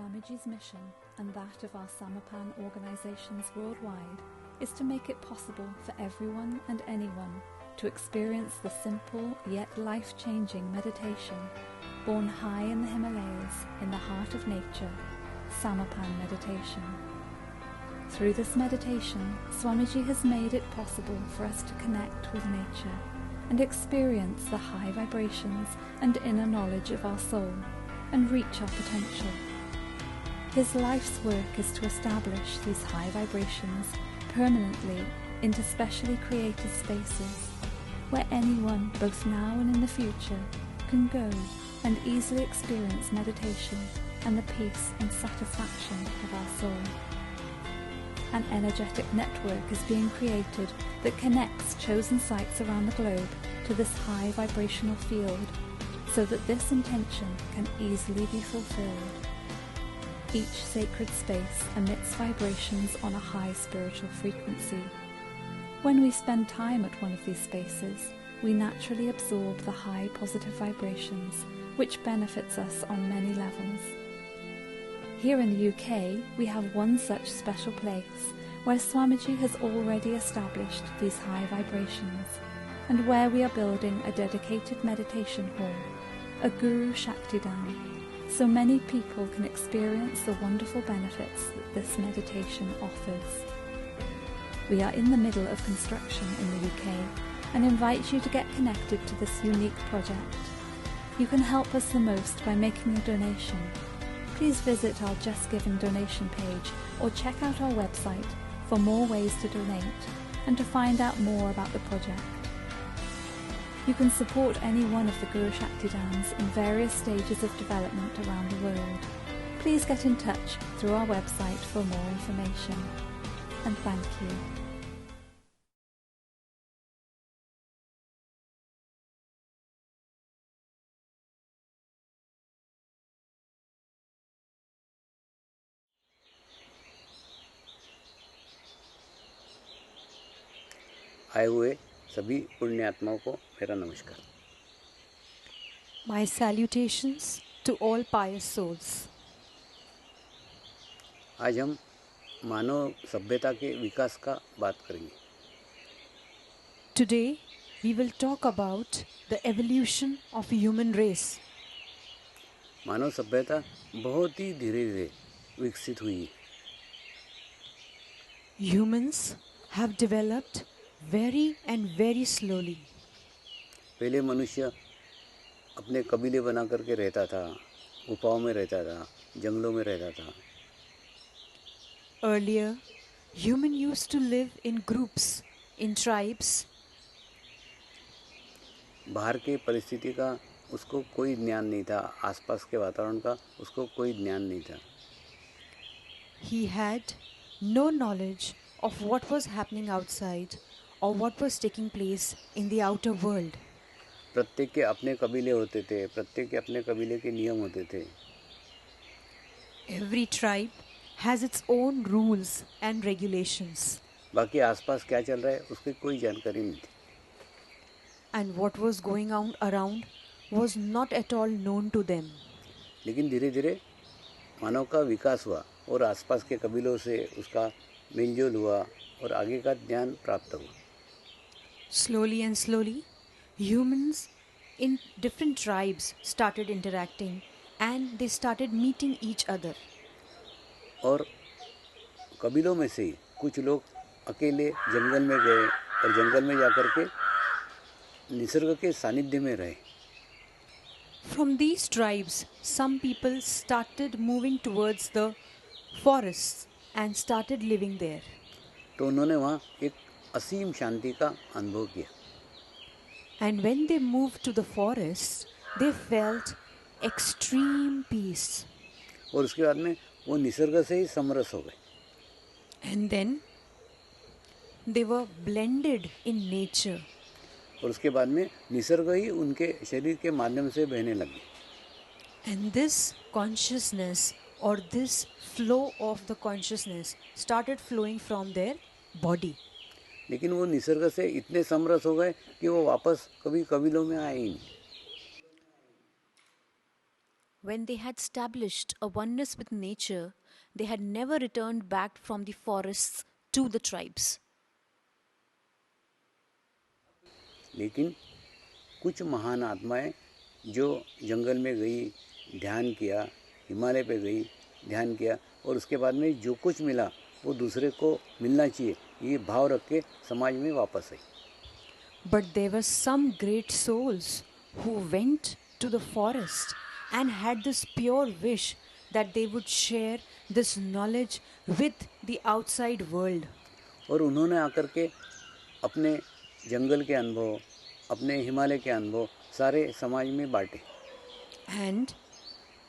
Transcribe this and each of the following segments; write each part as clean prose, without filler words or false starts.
Swamiji's mission and that of our Samapan organizations worldwide is to make it possible for everyone and anyone to experience the simple yet life-changing meditation born high in the Himalayas in the heart of nature, Samapan meditation. Through this meditation, Swamiji has made it possible for us to connect with nature and experience the high vibrations and inner knowledge of our soul and reach our potential. His life's work is to establish these high vibrations permanently into specially created spaces where anyone, both now and in the future, can go and easily experience meditation and the peace and satisfaction of our soul. An energetic network is being created that connects chosen sites around the globe to this high vibrational field so that this intention can easily be fulfilled. Each sacred space emits vibrations on a high spiritual frequency. When we spend time at one of these spaces, we naturally absorb the high positive vibrations, which benefits us on many levels. Here in the UK, we have one such special place where Swamiji has already established these high vibrations, and where we are building a dedicated meditation hall, a Guru Shaktidan, so many people can experience the wonderful benefits that this meditation offers. We are in the middle of construction in the UK and invite you to get connected to this unique project. You can help us the most by making a donation. Please visit our Just Giving donation page or check out our website for more ways to donate and to find out more about the project. You can support any one of the Guru Shaktidans in various stages of development around the world. Please get in touch through our website for more information. And thank you. आए हुए सभी पुण्य आत्माओं को मेरा नमस्कार। My salutations to all pious souls. आज हम मानव सभ्यता के विकास का बात करेंगे। Today we will talk about the evolution of human race. मानव सभ्यता बहुत ही धीरे-धीरे विकसित हुई। Humans have developed very and very slowly. पहले मनुष्य अपने कबीले बना करके रहता था, गुफाओं में रहता था, जंगलों में रहता था। Earlier, human used to live in groups, in tribes. बाहर के परिस्थिति का उसको कोई ज्ञान नहीं था, आसपास के वातावरण का उसको कोई ज्ञान नहीं था। He had no knowledge of what was happening outside or what was taking place in the outer world. प्रत्येक के अपने कबीले होते थे, प्रत्येक के अपने कबीले के नियम होते थे। Every tribe has its own rules and regulations. बाकी आसपास क्या चल रहा है उसकी कोई जानकारी नहीं थी। And what was going on around was not at all known to them. लेकिन धीरे-धीरे मानव का विकास हुआ और आसपास के कबीलों से उसका मेलजोल हुआ और आगे का ज्ञान प्राप्त हुआ। Slowly and slowly, humans in different tribes started interacting and they started meeting each other. और कबीलों में से ही कुछ लोग अकेले जंगल में गए और जंगल में जाकर के निसर्ग के सानिध्य में रहे। From these tribes, some people started moving towards the forests and started living there. तो उन्होंने वहाँ एक असीम शांति का अनुभव किया। And when they moved to the forests, they felt extreme peace. और उसके बाद में वो निसर्ग से ही समरस हो गए। And then they were blended in nature. और उसके बाद में निसर्ग ही उनके शरीर के माध्यम से बहने लगी। And this consciousness or this flow of the consciousness started flowing from their body. लेकिन वो निसर्ग से इतने समरस हो गए कि वो वापस कभी कबीलों में आए ही नहीं। When they had established a oneness with nature, they had never returned back from the forests to the tribes. लेकिन कुछ महान आत्माएं जो जंगल में गई, ध्यान किया, हिमालय पे गई, ध्यान किया, और उसके बाद में जो कुछ मिला वो दूसरे को मिलना चाहिए, ये भाव रख के समाज में वापस आई. But there were some great souls who went to the forest and had this pure wish that they would share this knowledge with the outside world. और उन्होंने आकर के अपने जंगल के अनुभव, अपने हिमालय के अनुभव सारे समाज में बांटे. And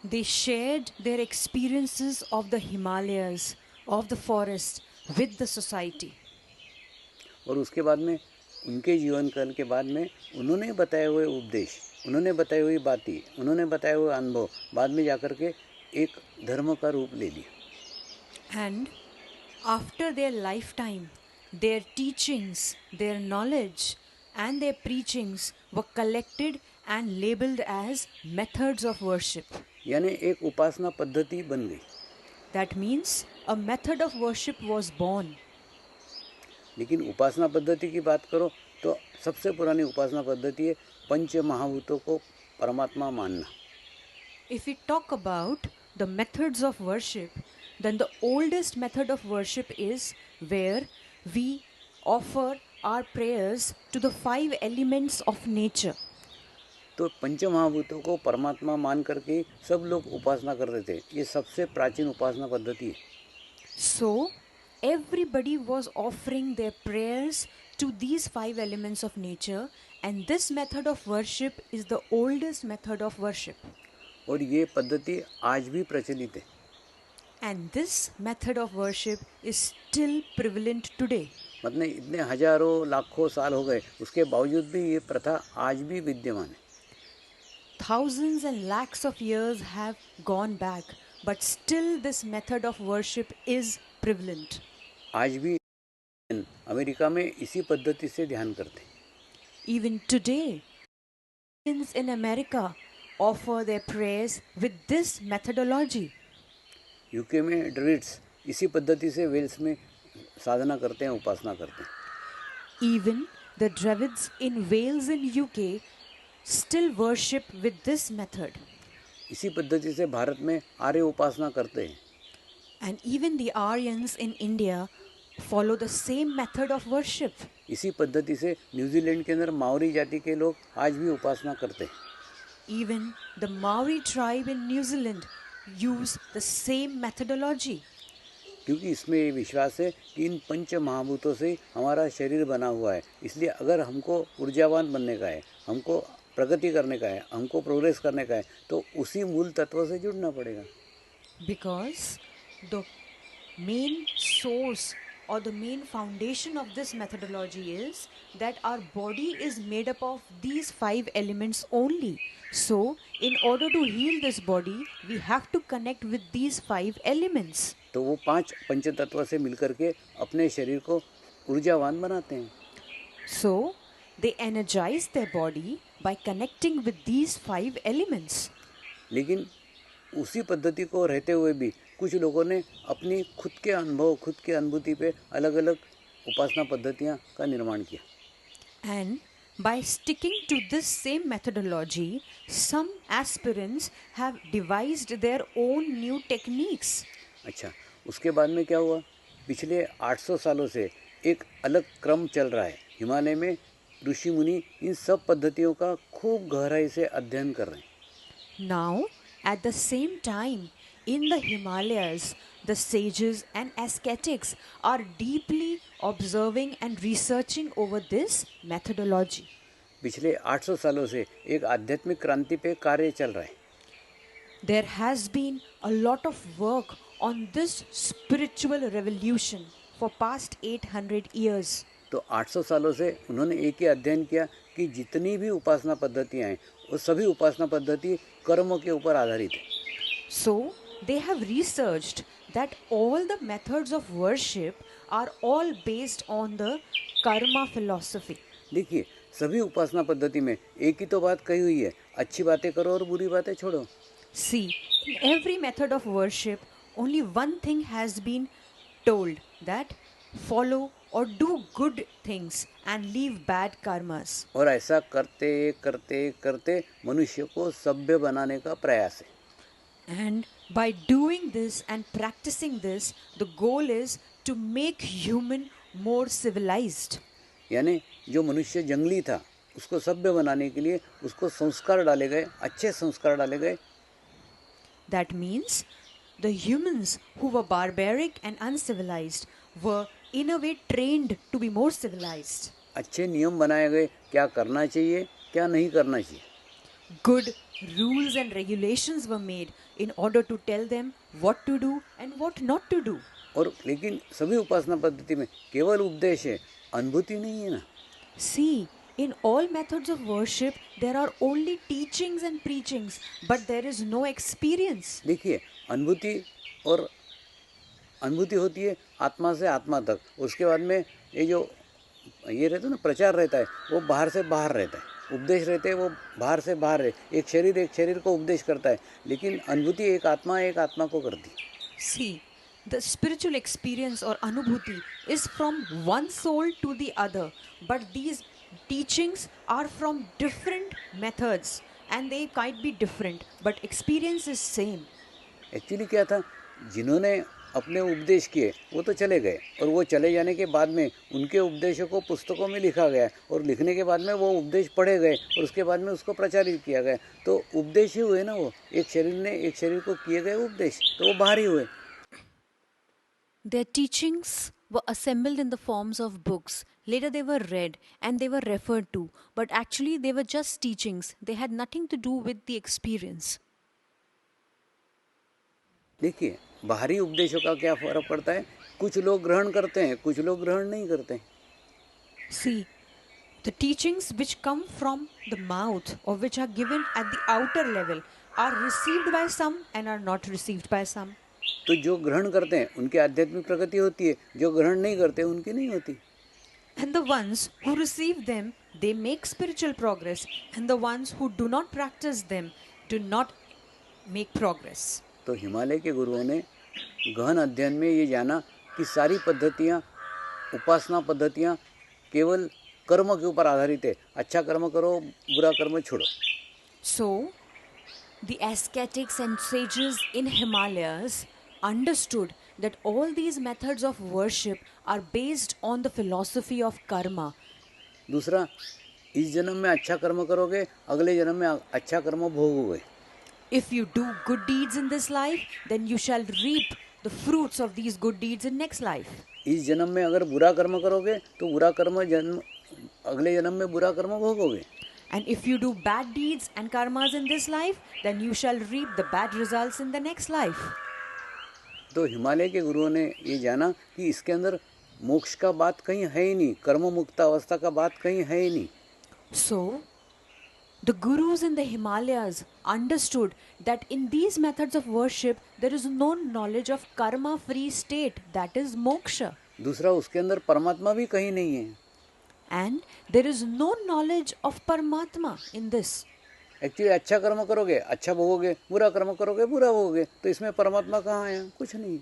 they shared their experiences of the Himalayas, of the forest, with the society. और उसके बाद में उनके जीवन काल के बाद में उन्होंने बताए हुए उपदेश, उन्होंने बताई हुई बातें, उन्होंने बताए हुए अनुभव बाद में जाकर के एक धर्म का रूप ले लिया. And after their lifetime, their teachings, their knowledge, and their preachings were collected and labeled as methods of worship. यानी एक उपासना पद्धति बन गई. That means a method of worship was born. लेकिन उपासना पद्धति की बात करो तो सबसे पुरानी उपासना पद्धति है पंच महाभूतों को परमात्मा मानना. If we talk about the methods of worship, then the oldest method of worship is where we offer our prayers to the 5 elements of nature. तो पंच महाभूतों को परमात्मा मान करके सब लोग उपासना करते थे. ये सबसे प्राचीन उपासना पद्धति है. So everybody was offering their prayers to these 5 elements of nature, and this method of worship is the oldest method of worship. और ये पद्धति आज भी प्रचलित है. And this method of worship is still prevalent today. मतलब इतने हजारों लाखों साल हो गए, उसके बावजूद भी ये प्रथा आज भी विद्यमान है. Thousands and lakhs of years have gone back, but still this method of worship is prevalent. आज भी अमेरिका में इसी पद्धति से ध्यान करते हैं. Even today, Christians in America offer their prayers with this methodology. UK में ड्रुइड्स इसी पद्धति से वेल्स में साधना करते हैं, उपासना करते हैं. Even the Druids in Wales in UK still worship with this method. इसी पद्धति से भारत में आर्य उपासना करते हैं. And even the Aryans in India follow the same method of worship. इसी पद्धति से न्यूजीलैंड के अंदर माओरी जाति के लोग आज भी उपासना करते हैं. Even the Maori tribe in New Zealand use the same methodology. क्योंकि इसमें ये विश्वास है कि इन पंच महाभूतों से हमारा शरीर बना हुआ है. इसलिए अगर हमको ऊर्जावान बनने का है, हमको प्रगति करने का है, हमको प्रोग्रेस करने का है, तो उसी मूल तत्व से जुड़ना पड़ेगा. Because the main source or the main foundation of this methodology is that our body is made up of these 5 elements only. So, in order to heal this body, we have to connect with these 5 elements. तो वो 5 पंच तत्व से मिलकर के अपने शरीर को ऊर्जावान बनाते हैं. So, they energize their body by connecting with these 5 elements. लेकिन उसी पद्धति को रहते हुए भी कुछ लोगों ने अपनी खुद के अनुभव, खुद की अनुभूति पे अलग अलग उपासना पद्धतियाँ का निर्माण किया. And by sticking to this same methodology, some aspirants have devised their own new techniques. अच्छा, उसके बाद में क्या हुआ? पिछले 800 सालों से एक अलग क्रम चल रहा है. हिमालय में ऋषि मुनि इन सब पद्धतियों का खूब गहराई से अध्ययन कर रहे हैं. Now, at the same time, in the Himalayas, the sages and ascetics are deeply observing and researching over this methodology. पिछले 800 सालों से एक आध्यात्मिक क्रांति पे कार्य चल रहा है. There has been a lot of work on this spiritual revolution for past 800 years. तो 800 सालों से उन्होंने एक ही अध्ययन किया कि जितनी भी उपासना पद्धतियाँ हैं वो सभी उपासना पद्धति कर्म के ऊपर आधारित है. So, they have researched that all the methods of worship are all based on the karma philosophy. देखिए, सभी उपासना पद्धति में एक ही तो बात कही हुई है, अच्छी बातें करो और बुरी बातें छोड़ो. See, in every method of worship, only one thing has been told, that follow or do good things and leave bad karmas. और ऐसा करते करते करते मनुष्य को सभ्य बनाने का प्रयास है. And by doing this and practicing this, the goal is to make human more civilized. यानी जो मनुष्य जंगली था उसको सभ्य बनाने के लिए उसको संस्कार डाले गए, अच्छे संस्कार डाले गए. That means the humans who were barbaric and uncivilized were in a way trained to be more civilized. अच्छे नियम बनाए गए, क्या करना चाहिए क्या नहीं करना चाहिए. Good rules and regulations were made in order to tell them what to do and what not to do. और लेकिन सभी उपासना पद्धति में केवल उपदेश है, अनुभूति नहीं है ना. See, in all methods of worship, there are only teachings and preachings, but there is no experience. देखिए, अनुभूति होती है आत्मा से आत्मा तक. उसके बाद में ये रहता है ना, प्रचार रहता है, वो बाहर से बाहर रहता है. उपदेश रहते हैं वो बाहर से बाहर है. एक शरीर को उपदेश करता है, लेकिन अनुभूति एक आत्मा को करती है. See, the spiritual experience or anubhuti is from one soul to the other, but these teachings are from different methods and they might be different, but experience is same. Actually क्या था, जिन्होंने अपने उपदेश किए वो तो चले गए, और वो चले जाने के बाद में उनके उपदेशों को पुस्तकों में लिखा गया, और लिखने के बाद में वो उपदेश पढ़े गए और उसके बाद में उसको प्रचारित किया गया. तो उपदेश ही हुए ना. वो एक शरीर को किए गए उपदेश, तो वो बाहर ही हुए. Their teachings were assembled in the forms of books. Later they were read and they were referred to, but actually they were just teachings. They had nothing to do with the experience. देखिए, बाहरी उपदेशों का क्या फर्क पड़ता है. कुछ लोग ग्रहण करते हैं, कुछ लोग ग्रहण नहीं करते हैं. See, the teachings which come from the mouth or which are given at the outer level are received by some and are not received by some. तो जो ग्रहण करते हैं उनकी आध्यात्मिक प्रगति होती है, जो ग्रहण नहीं करते उनकी नहीं होती. And the ones who receive them, they make spiritual progress, and the ones who do not practice them do not make progress. तो हिमालय के गुरुओं ने गहन अध्ययन में ये जाना कि सारी पद्धतियाँ, उपासना पद्धतियाँ केवल कर्म के ऊपर आधारित है. अच्छा कर्म करो, बुरा कर्म छोड़ो. So, the ascetics and sages in Himalayas understood that all these methods of worship are based on the philosophy of karma. दूसरा, इस जन्म में अच्छा कर्म करोगे, अगले जन्म में अच्छा कर्म भोगोगे. If you do good deeds in this life, then you shall reap the fruits of these good deeds in next life. इस जन्म में अगर बुरा कर्म करोगे तो बुरा कर्म अगले जन्म में बुरा कर्म भोगोगे. And if you do bad deeds and karmas in this life, then you shall reap the bad results in the next life. तो हिमालय के गुरुओं ने ये जाना कि इसके अंदर मोक्ष का बात कहीं है ही नहीं, कर्म मुक्त अवस्था का बात कहीं है ही नहीं. So, the gurus in the Himalayas understood that in these methods of worship, there is no knowledge of karma-free state, that is moksha. दूसरा, उसके अंदर परमात्मा भी कहीं नहीं है. And there is no knowledge of Paramatma in this. Actually अच्छा कर्म करोगे अच्छा भोगोगे, बुरा कर्म करोगे बुरा भोगोगे. तो इसमें परमात्मा कहाँ है? कुछ नहीं.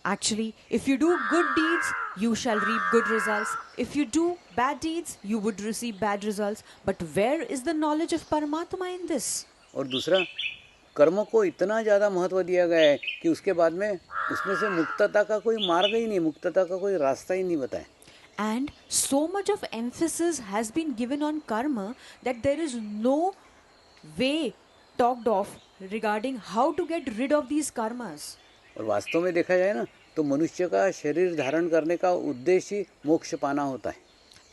Actually, if you do good deeds, you shall reap good results. If you do bad deeds, you would receive bad results. But where is the knowledge of Paramatma in this? और दूसरा, कर्म को इतना ज़्यादा महत्व दिया गया है कि उसके बाद में उसमें से मुक्तता का कोई मार्ग ही नहीं, मुक्तता का कोई रास्ता ही नहीं बताया. And so much of emphasis has been given on karma that there is no way talked of regarding how to get rid of these karmas. और वास्तव में देखा जाए ना तो मनुष्य का शरीर धारण करने का उद्देश्य ही मोक्ष पाना होता है.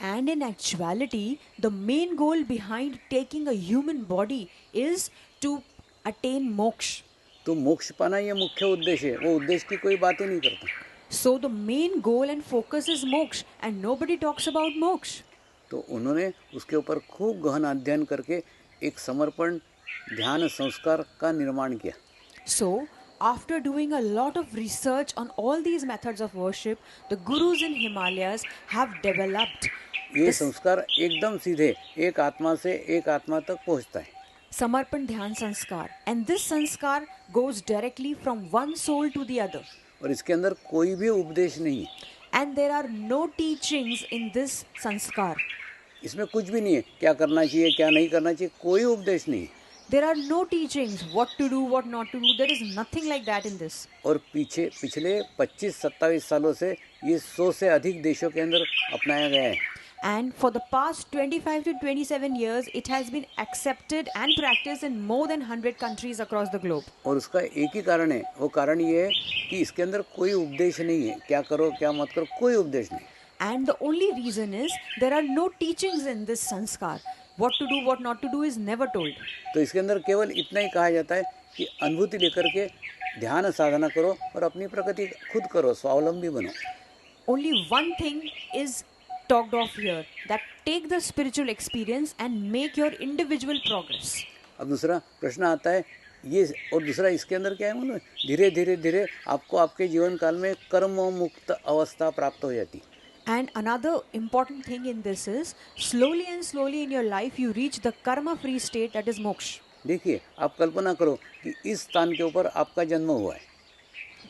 And in actuality, the main goal behind taking a human body is to attain moksha. तो मोक्ष पाना ये मुख्य उद्देश्य है, वो उद्देश्य की कोई बात ही नहीं करता. So the main goal and focus is moksha, and nobody talks about moksha. तो उन्होंने उसके ऊपर खूब गहन अध्ययन करके एक समर्पण ध्यान संस्कार का निर्माण किया. So after doing a lot of research on all these methods of worship, the gurus in Himalayas have developed ये संस्कार एकदम सीधे एक आत्मा से एक आत्मा तक पहुंचता है. Samarpan Dhyan Sanskar. And this sanskar goes directly from one soul to the other. और इसके अंदर कोई भी उपदेश नहीं है, And there are no teachings in this sanskar. इसमें कुछ भी नहीं है, क्या करना चाहिए क्या नहीं करना चाहिए, कोई उपदेश नहीं है। There are no teachings, what to do, what not to do. There is nothing like that in this. और पिछले 25-27 सालों से ये 100 से अधिक देशों के अंदर अपनाया गया है। And for the past 25 to 27 years, it has been accepted and practiced in more than 100 countries across the globe. और उसका एक ही कारण है, वो कारण ये है कि इसके अंदर कोई उपदेश नहीं है, क्या करो क्या मत करो, कोई उपदेश नहीं। And the only reason is there are no teachings in this sanskar. What to do, what not to do is never told. तो इसके अंदर केवल इतना ही कहा जाता है कि अनुभूति लेकर के ध्यान साधना करो और अपनी प्रकृति खुद करो, स्वावलंबी बनो। Only one thing is talked of here, that take the spiritual experience and make your individual progress. अब दूसरा प्रश्न आता है ये, और दूसरा इसके अंदर क्या है मालूम है, धीरे धीरे धीरे आपको आपके जीवन काल में कर्म मुक्त अवस्था प्राप्त हो जाती। And another important thing in this is slowly and slowly in your life you reach the karma free state, that is moksha. देखिए, आप कल्पना करो कि इस स्थान के ऊपर आपका जन्म हुआ है,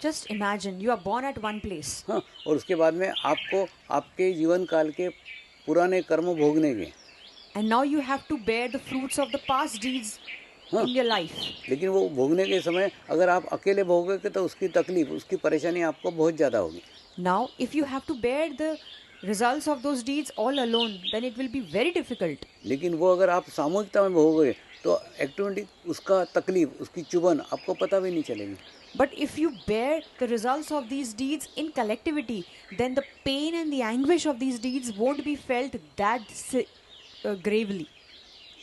Just imagine you are born at one place. हाँ, और उसके बाद में आपको आपके जीवन काल के पुराने कर्म भोगने के, And now you have to bear the fruits of the past deeds हाँ, in your life. लेकिन वो भोगने के समय अगर आप अकेले भोगोगे तो उसकी तकलीफ, उसकी परेशानी आपको बहुत ज़्यादा होगी। Now if you have to bear the results of those deeds all alone, then it will be very difficult. लेकिन वो अगर आप सामूहिकता में भोगोगे तो एक्टिविटी, उसका तकलीफ, उसकी चुभन आपको पता भी नहीं चलेगी। But if you bear the results of these deeds in collectivity, then the pain and the anguish of these deeds won't be felt that gravely.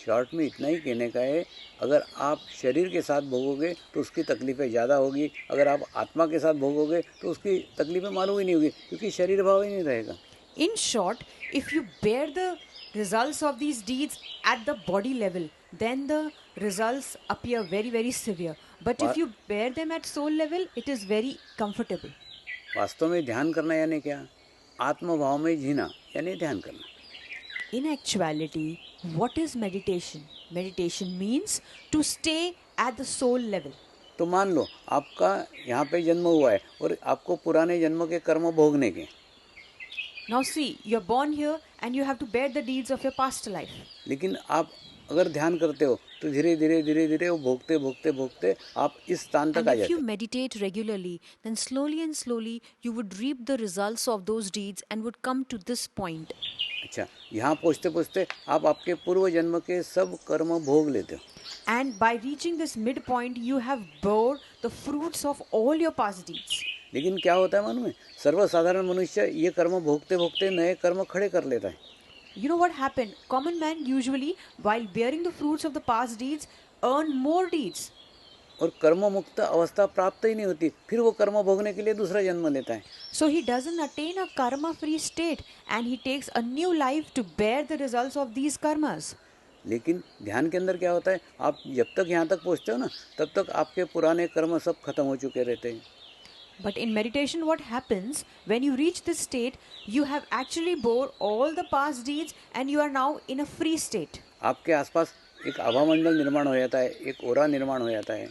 Short में इतना ही कहने का है, अगर आप शरीर के साथ भोगोगे तो उसकी तकलीफ़ें ज़्यादा होगी, अगर आप आत्मा के साथ भोगोगे तो उसकी तकलीफ़ें मालूम ही नहीं होगी, क्योंकि शरीर भाव ही नहीं रहेगा। In short, if you bear the results of these deeds at the body level, then the results appear very, very severe. But if you bear them at soul level, it is very comfortable. वास्तव में ध्यान करना यानी क्या? आत्मभाव में जीना यानी ध्यान करना। In actuality, what is meditation? Meditation means to stay at the soul level. तो मान लो आपका यहाँ पे जन्म हुआ है और आपको पुराने जन्म के कर्म भोगने के, Now see, you're born here and you have to bear the deeds of your past life. लेकिन आप अगर ध्यान करते हो तो धीरे धीरे वो भोगते भोगते भोगते आप इस स्थान तक And आ if जाते you हो। meditate regularly, then slowly and slowly you would reap the results of those deeds and would come to this point. अच्छा, यहाँ पहुँचते पहुँचते आप आपके पूर्व जन्म के सब कर्म भोग लेते हो। And by reaching this midpoint, you have bore the fruits of all your past deeds. लेकिन क्या होता है मालूम है, सर्वसाधारण मनुष्य ये कर्म भोगते भोगते नए कर्म खड़े कर लेता है। You know what happened? Common man usually, while bearing the fruits of the past deeds, earn more deeds. और कर्म मुक्त अवस्था प्राप्त ही नहीं होती, फिर वो कर्म भोगने के लिए दूसरा जन्म लेता है। So he doesn't attain a karma-free state, and he takes a new life to bear the results of these karmas. लेकिन ध्यान के अंदर क्या होता है, आप जब तक यहाँ तक पहुँचते हो ना, तब तक आपके पुराने कर्म सब खत्म हो चुके रहते हैं। But in meditation, what happens when you reach this state? You have actually bore all the past deeds, and you are now in a free state. आपके आसपास एक आभामंडल निर्माण हो जाता है, एक ओरा निर्माण हो जाता है।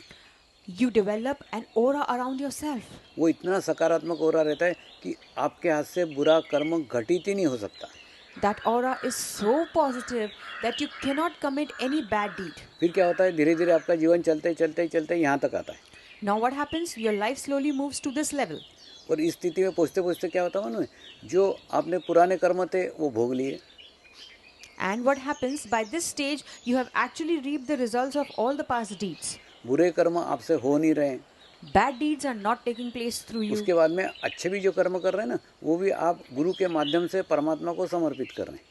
You develop an aura around yourself. वो इतना सकारात्मक ओरा रहता है कि आपके हाथ से बुरा कर्म घटित ही नहीं हो सकता। That aura is so positive that you cannot commit any bad deed. फिर क्या होता है, धीरे धीरे आपका जीवन चलते चलते चलते यहाँ तक आता है। Now what happens? Your life slowly moves to this level. और इस स्थिति में पहुँचते पहुँचते क्या होता है मालूम है, जो आपने पुराने कर्म थे वो भोग लिए, And what happens? By this stage, you have actually reaped the results of all the past deeds. बुरे कर्म आपसे हो नहीं रहे, Bad deeds are not taking place through you. उसके बाद में अच्छे भी जो कर्म कर रहे हैं ना, वो भी आप गुरु के माध्यम से परमात्मा को समर्पित कर रहे हैं।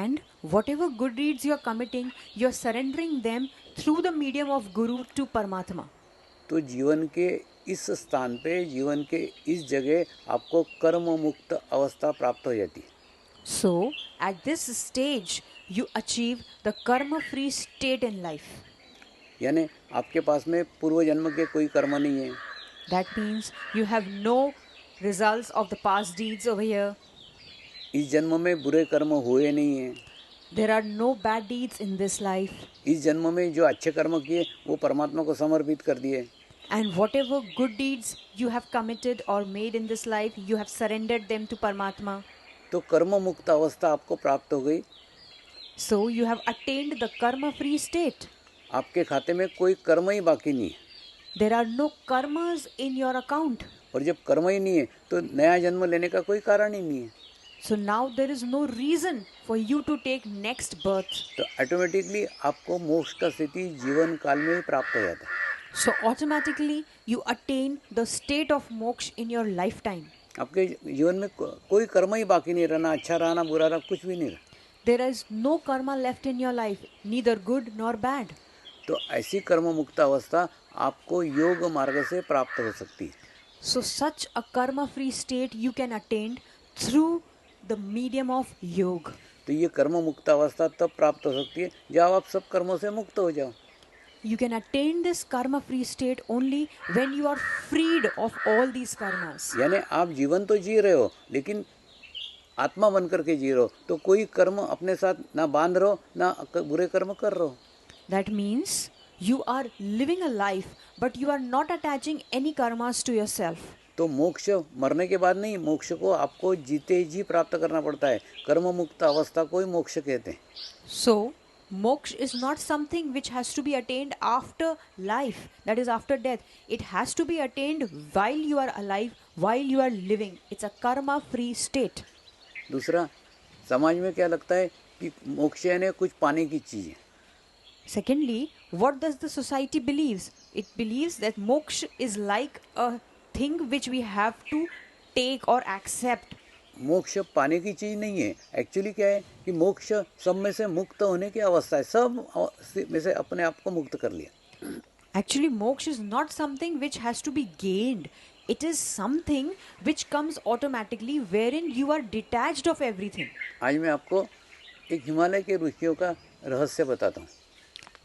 And whatever good deeds you are committing, you are surrendering them through the medium of Guru to Paramatma. तो जीवन के इस स्थान पे, जीवन के इस जगह आपको कर्म मुक्त अवस्था प्राप्त हो जाती है। So, at this stage, you achieve the karma-free state in life. यानी आपके पास में पूर्व जन्म के कोई कर्म नहीं है। That means you have no results of the past deeds over here. इस जन्म में बुरे कर्म हुए नहीं हैं। There are no bad deeds in this life. इस जन्म में जो अच्छे कर्म किए वो परमात्मा को समर्पित कर दिए, And whatever good deeds you have committed or made in this life, you have surrendered them to Paramatma. तो कर्म मुक्त अवस्था आपको प्राप्त हो गई. So you have attained the karma-free state. आपके खाते में कोई कर्म ही बाकी नहीं है. There are no karmas in your account. और जब कर्म ही नहीं है तो नया जन्म लेने का कोई कारण ही नहीं है. So now there is no reason for you to take next birth. तो ऑटोमेटिकली आपको मोक्ष का स्थिति जीवन काल में ही प्राप्त हो जाता है. So automatically you attain the state of moksha in your lifetime. आपके जीवन में कोई कर्म ही बाकी नहीं रहना, अच्छा रहना बुरा रहना कुछ भी नहीं रहा. There is no karma left in your life, neither good nor bad. तो ऐसी कर्म मुक्त अवस्था आपको योग मार्ग से प्राप्त हो सकती है. So such a karma-free state you can attain through the medium of yoga. तो ये कर्म मुक्त अवस्था तब प्राप्त हो सकती है जब आप सब कर्मों से मुक्त हो जाओ. You can attain this karma-free state only when you are freed of all these karmas. यानी आप जीवन तो जी रहे हो लेकिन आत्मा बन करके जी रहे हो, तो कोई कर्म अपने साथ ना बांध रहे हो ना बुरे कर्म कर रहे हो. That means you are living a life, but you are not attaching any karmas to yourself. तो मोक्ष मरने के बाद नहीं, मोक्ष को आपको जीते जी प्राप्त करना पड़ता है. कर्म मुक्त अवस्था को ही मोक्ष कहते हैं. So, moksha is not something which has to be attained after life, that is after death. It has to be attained while you are alive, while you are living. It's a karma-free state. दूसरा, समाज में क्या लगता है कि मोक्ष यानी कुछ पाने की चीज़ है. Secondly, what does the society believes? It believes that moksha is like a thing which we have to take or accept. मोक्ष पाने की चीज़ नहीं है. एक्चुअली क्या है कि मोक्ष सब में से मुक्त होने की अवस्था है. सब में से अपने आप को मुक्त कर लिया. Actually, moksha is not something which has to be gained. It is something which comes automatically wherein you are detached of everything. आज मैं आपको एक हिमालय के ऋषियों का रहस्य बताता हूँ.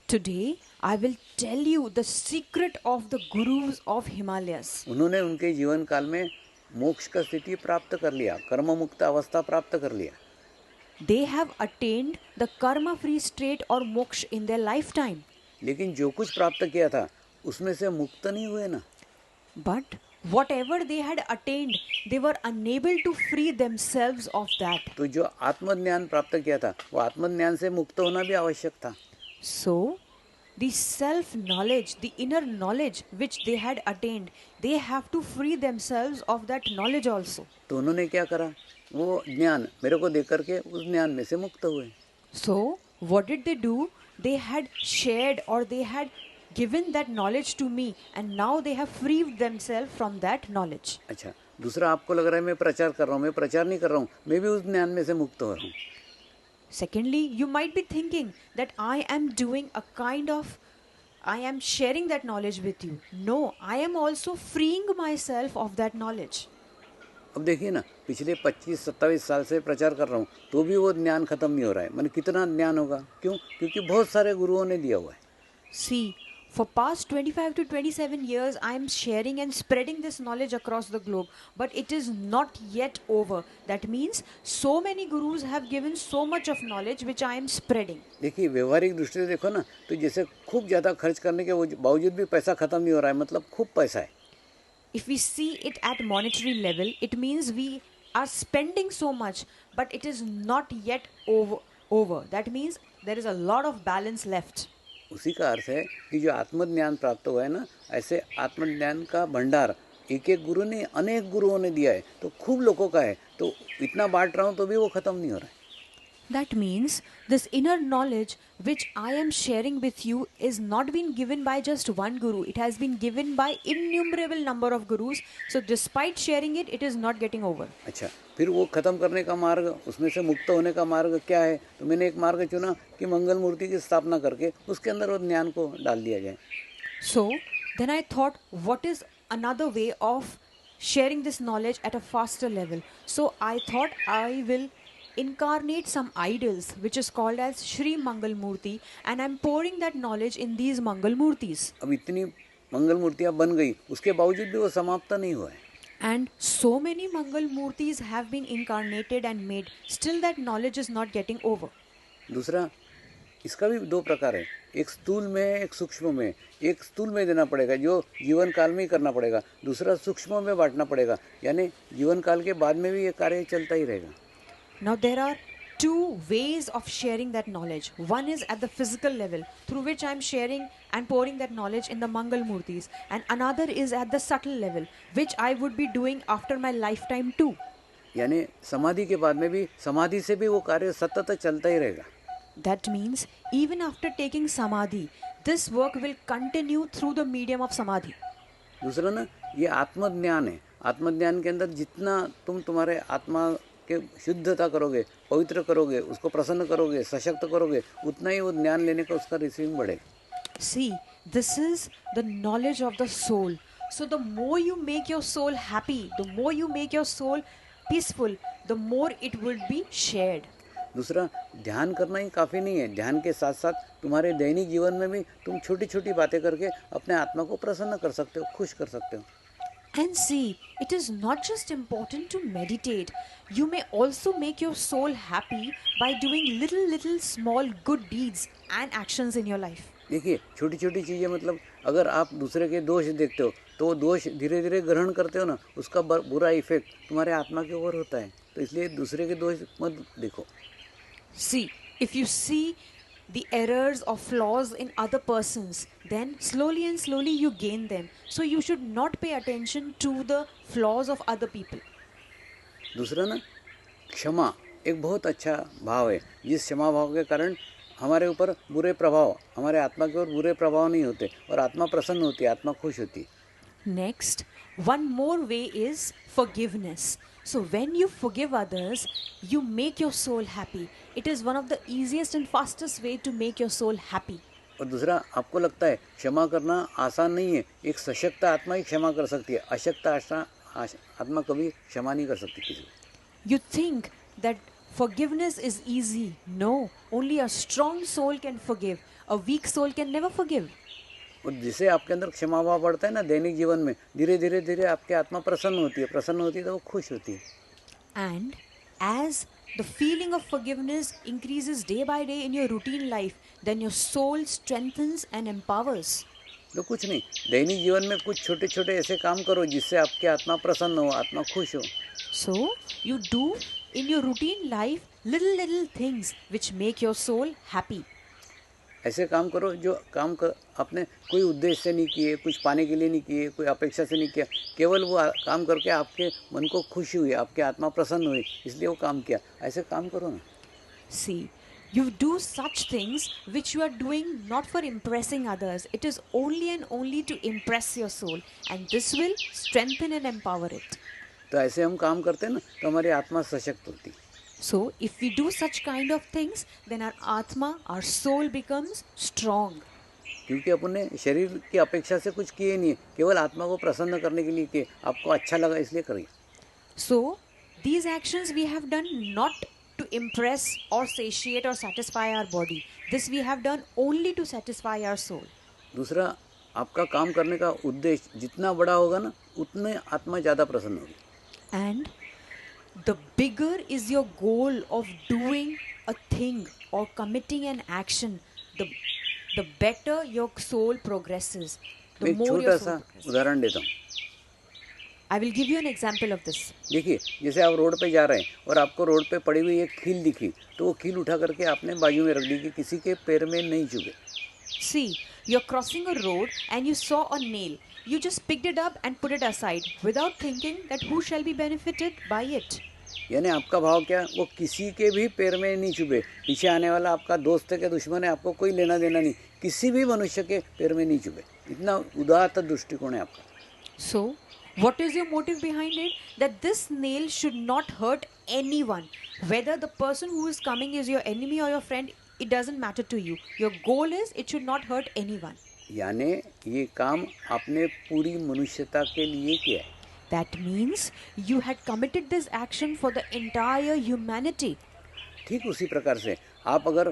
Today, I will tell you the secret of the gurus of Himalayas. उन्होंने उनके जीवन काल में मोक्ष का स्थिति प्राप्त कर लिया, कर्म मुक्त अवस्था प्राप्त कर लिया. They have attained the karma-free state or moksha in their lifetime. लेकिन जो कुछ प्राप्त किया था उसमें से मुक्त नहीं हुए ना. But whatever they had attained, they were unable to free themselves of that. तो जो आत्मज्ञान प्राप्त किया था वो आत्मज्ञान से मुक्त होना भी आवश्यक था. So, the self-knowledge, the inner knowledge which they had attained, they have to free themselves of that knowledge also. तो उन्होंने क्या करा, वो ज्ञान मेरे को देकर के उस ज्ञान में से मुक्त हुए. So, what did they do? They had shared or they had given that knowledge to me, and now they have freed themselves from that knowledge. अच्छा, दूसरा आपको लग रहा है मैं प्रचार कर रहा हूँ, मैं प्रचार नहीं कर रहा हूँ, मैं भी उस ज्ञान में से मुक्त हो रहा हूँ. Secondly, you might be thinking that I am doing a kind of, I am sharing that knowledge with you. No, I am also freeing myself of that knowledge. अब देखिए ना, पिछले 25-27 साल से प्रचार कर रहा हूँ तो भी वो ज्ञान खत्म नहीं हो रहा है. मैंने कितना ज्ञान होगा, क्यों? क्योंकि बहुत सारे गुरुओं ने दिया हुआ है. See, for past 25 to 27 years, I am sharing and spreading this knowledge across the globe, but it is not yet over. That means so many gurus have given so much of knowledge which I am spreading. देखिए व्यवहारिक दृष्टि से देखो ना, तो जैसे खूब ज़्यादा खर्च करने के बावजूद भी पैसा खत्म नहीं हो रहा है, मतलब खूब पैसा है. If we see it at monetary level, it means we are spending so much, but it is not yet over. That means there is a lot of balance left. उसी का अर्थ है कि जो आत्मज्ञान प्राप्त हुआ है ना, ऐसे आत्मज्ञान का भंडार एक एक गुरु ने, अनेक गुरुओं ने दिया है, तो खूब लोगों का है, तो इतना बांट रहा हूँ तो भी वो खत्म नहीं हो रहा है. That means this inner knowledge which I am sharing with you is not been given by just one guru. It has been given by innumerable number of gurus. So despite sharing it, it is not getting over. अच्छा, फिर वो खत्म करने का मार्ग, उसमें से मुक्त होने का मार्ग क्या है? तो मैंने एक मार्ग चुना कि मंगल मूर्ति की स्थापना करके उसके अंदर वो ज्ञान को डाल दिया जाए. So then I thought, what is another way of sharing this knowledge at a faster level? So I thought I will incarnate some idols which is called as Shri Mangal Murti, and I'm pouring that knowledge in these Mangal Murtis. अब इतनी मंगल मूर्तियाँ बन गई, उसके बावजूद भी वो समाप्त नहीं हुआ है. And so many Mangal Murtis have been incarnated and made. Still that knowledge is not getting over. दूसरा, इसका भी दो प्रकार है, एक स्थूल में है, एक सूक्ष्म में। एक स्थूल में देना पड़ेगा जो जीवन काल में ही करना पड़ेगा, दूसरा सूक्ष्म में बांटना पड़ेगा, यानी जीवन काल के बाद में भी ये कार्य चलता ही रहेगा। Now there are two ways of sharing that knowledge. One is at the physical level, through which I am sharing and pouring that knowledge in the Mangal Murtis, and another is at the subtle level, which I would be doing after my lifetime too. यानी समाधि के बाद में भी, समाधि से भी वो कार्य सतत चलता ही रहेगा। That means even after taking samadhi, this work will continue through the medium of samadhi. दूसरा ना, ये आत्मज्ञान है। आत्मज्ञान के अंदर जितना तुम तुम्हारे आत्मा के शुद्धता करोगे, पवित्र करोगे, उसको प्रसन्न करोगे, सशक्त करोगे, उतना ही वो ज्ञान लेने का उसका रिसीविंग बढ़ेगा। See, this is the knowledge of the soul. So the more you make your soul happy, the more you make your soul peaceful, the more it would be shared. दूसरा, ध्यान करना ही काफ़ी नहीं है, ध्यान के साथ साथ तुम्हारे दैनिक जीवन में भी तुम छोटी छोटी बातें करके अपने आत्मा को प्रसन्न कर सकते हो, खुश कर सकते हो। And see, it is not just important to meditate. You may also make your soul happy by doing little small good deeds and actions in your life. देखिए, छोटी छोटी चीज़ें, मतलब अगर आप दूसरे के दोष देखते हो तो वो दोष धीरे धीरे ग्रहण करते हो ना, उसका बुरा इफेक्ट तुम्हारे आत्मा के ऊपर होता है। तो इसलिए दूसरे के दोष मत देखो। See, if you see the errors or flaws in other persons, then slowly and slowly you gain them. So you should not pay attention to the flaws of other people. दूसरा ना, क्षमा एक बहुत अच्छा भाव है, जिस क्षमा भाव के कारण हमारे ऊपर बुरे प्रभाव, हमारे आत्मा के ऊपर बुरे प्रभाव नहीं होते और आत्मा प्रसन्न होती है, आत्मा खुश होती है। Next, one more way is forgiveness. So when you forgive others, you make your soul happy. It is one of the easiest and fastest way to make your soul happy. और दूसरा, आपको लगता है क्षमा करना आसान नहीं है, एक सशक्त आत्मा ही क्षमा कर सकती है, अशक्त आत्मा कभी क्षमा नहीं कर सकती किसी को। You think that forgiveness is easy. No, only a strong soul can forgive. A weak soul can never forgive. और जिसे आपके अंदर क्षमा भाव बढ़ता है ना दैनिक जीवन में, धीरे धीरे धीरे आपकी आत्मा प्रसन्न होती है, प्रसन्न होती है तो वो खुश होती है। And as the feeling of forgiveness increases day by day in your routine life, then your soul strengthens and empowers. तो कुछ नहीं, दैनिक जीवन में कुछ छोटे छोटे ऐसे काम करो जिससे आपकी आत्मा प्रसन्न हो, आत्मा खुश हो। So you do in your routine life little things which make your soul happy. ऐसे काम करो जो आपने कोई उद्देश्य से नहीं किए, कुछ पाने के लिए नहीं किए, कोई अपेक्षा से नहीं किया, केवल वो काम करके आपके मन को खुशी हुई, आपकी आत्मा प्रसन्न हुई, इसलिए वो काम किया। ऐसे काम करो ना। See, you do such things which you are doing not for impressing others. It is only and only to impress your soul, and this will strengthen and empower it. तो ऐसे हम काम करते हैं ना, तो हमारी आत्मा सशक्त होती है। So if we do such kind of things, then our atma, our soul becomes strong. क्योंकि अपन ने शरीर की अपेक्षा से कुछ किए नहीं है, केवल आत्मा को प्रसन्न करने के लिए किए, आपको अच्छा लगा इसलिए करिए। So these actions we have done not to impress or satiate or satisfy our body. This we have done only to satisfy our soul. दूसरा, आपका काम करने का उद्देश्य जितना बड़ा होगा ना, उतने आत्मा ज़्यादा प्रसन्न होगी। And the bigger is your goal of doing a thing or committing an action, the better your soul progresses. मैं एक छोटा सा उदाहरण देता हूँ। I will give you an example of this. देखिए, जैसे आप रोड पे जा रहे हैं और आपको रोड पे पड़ी हुई एक खील दिखी, तो वो खील उठा करके आपने बाजू में रख दी कि किसी के पैर में नहीं चुभे। See, you're crossing a road and you saw a nail. You just picked it up and put it aside without thinking that who shall be benefited by it. यानी आपका भाव क्या, वो किसी के भी पैर में नहीं चुभे, पीछे आने वाला आपका दोस्त है कि दुश्मन है, आपको कोई लेना देना नहीं, किसी भी मनुष्य के पैर में नहीं चुभे। इतना उदार दृष्टिकोण है आपका। So, what is your motive behind it? That this nail should not hurt anyone. Whether the person who is coming is your enemy or your friend, it doesn't matter to you. Your goal is it should not hurt anyone. यानी ये काम आपने पूरी मनुष्यता के लिए किया है। That means you had committed this action for the entire humanity. ठीक उसी प्रकार से आप अगर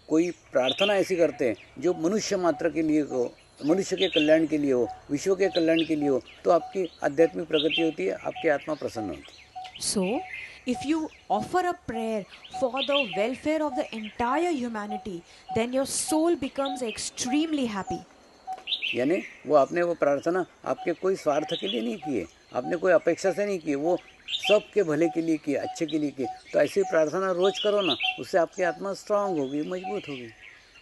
कोई प्रार्थना ऐसी करते हैं जो मनुष्य मात्र के लिए हो, मनुष्य के कल्याण के लिए हो, विश्व के कल्याण के लिए हो, तो आपकी आध्यात्मिक प्रगति होती है, आपकी आत्मा प्रसन्न होती है। So, If you offer a prayer for the welfare of the entire humanity, then your soul becomes extremely happy. यानी वो आपने वो प्रार्थना आपके कोई स्वार्थ के लिए नहीं किए, आपने कोई अपेक्षा से नहीं की, वो सबके भले के लिए किए, अच्छे के लिए किए. तो ऐसी प्रार्थना रोज करो ना, उससे आपकी आत्मा स्ट्रांग होगी, मजबूत होगी.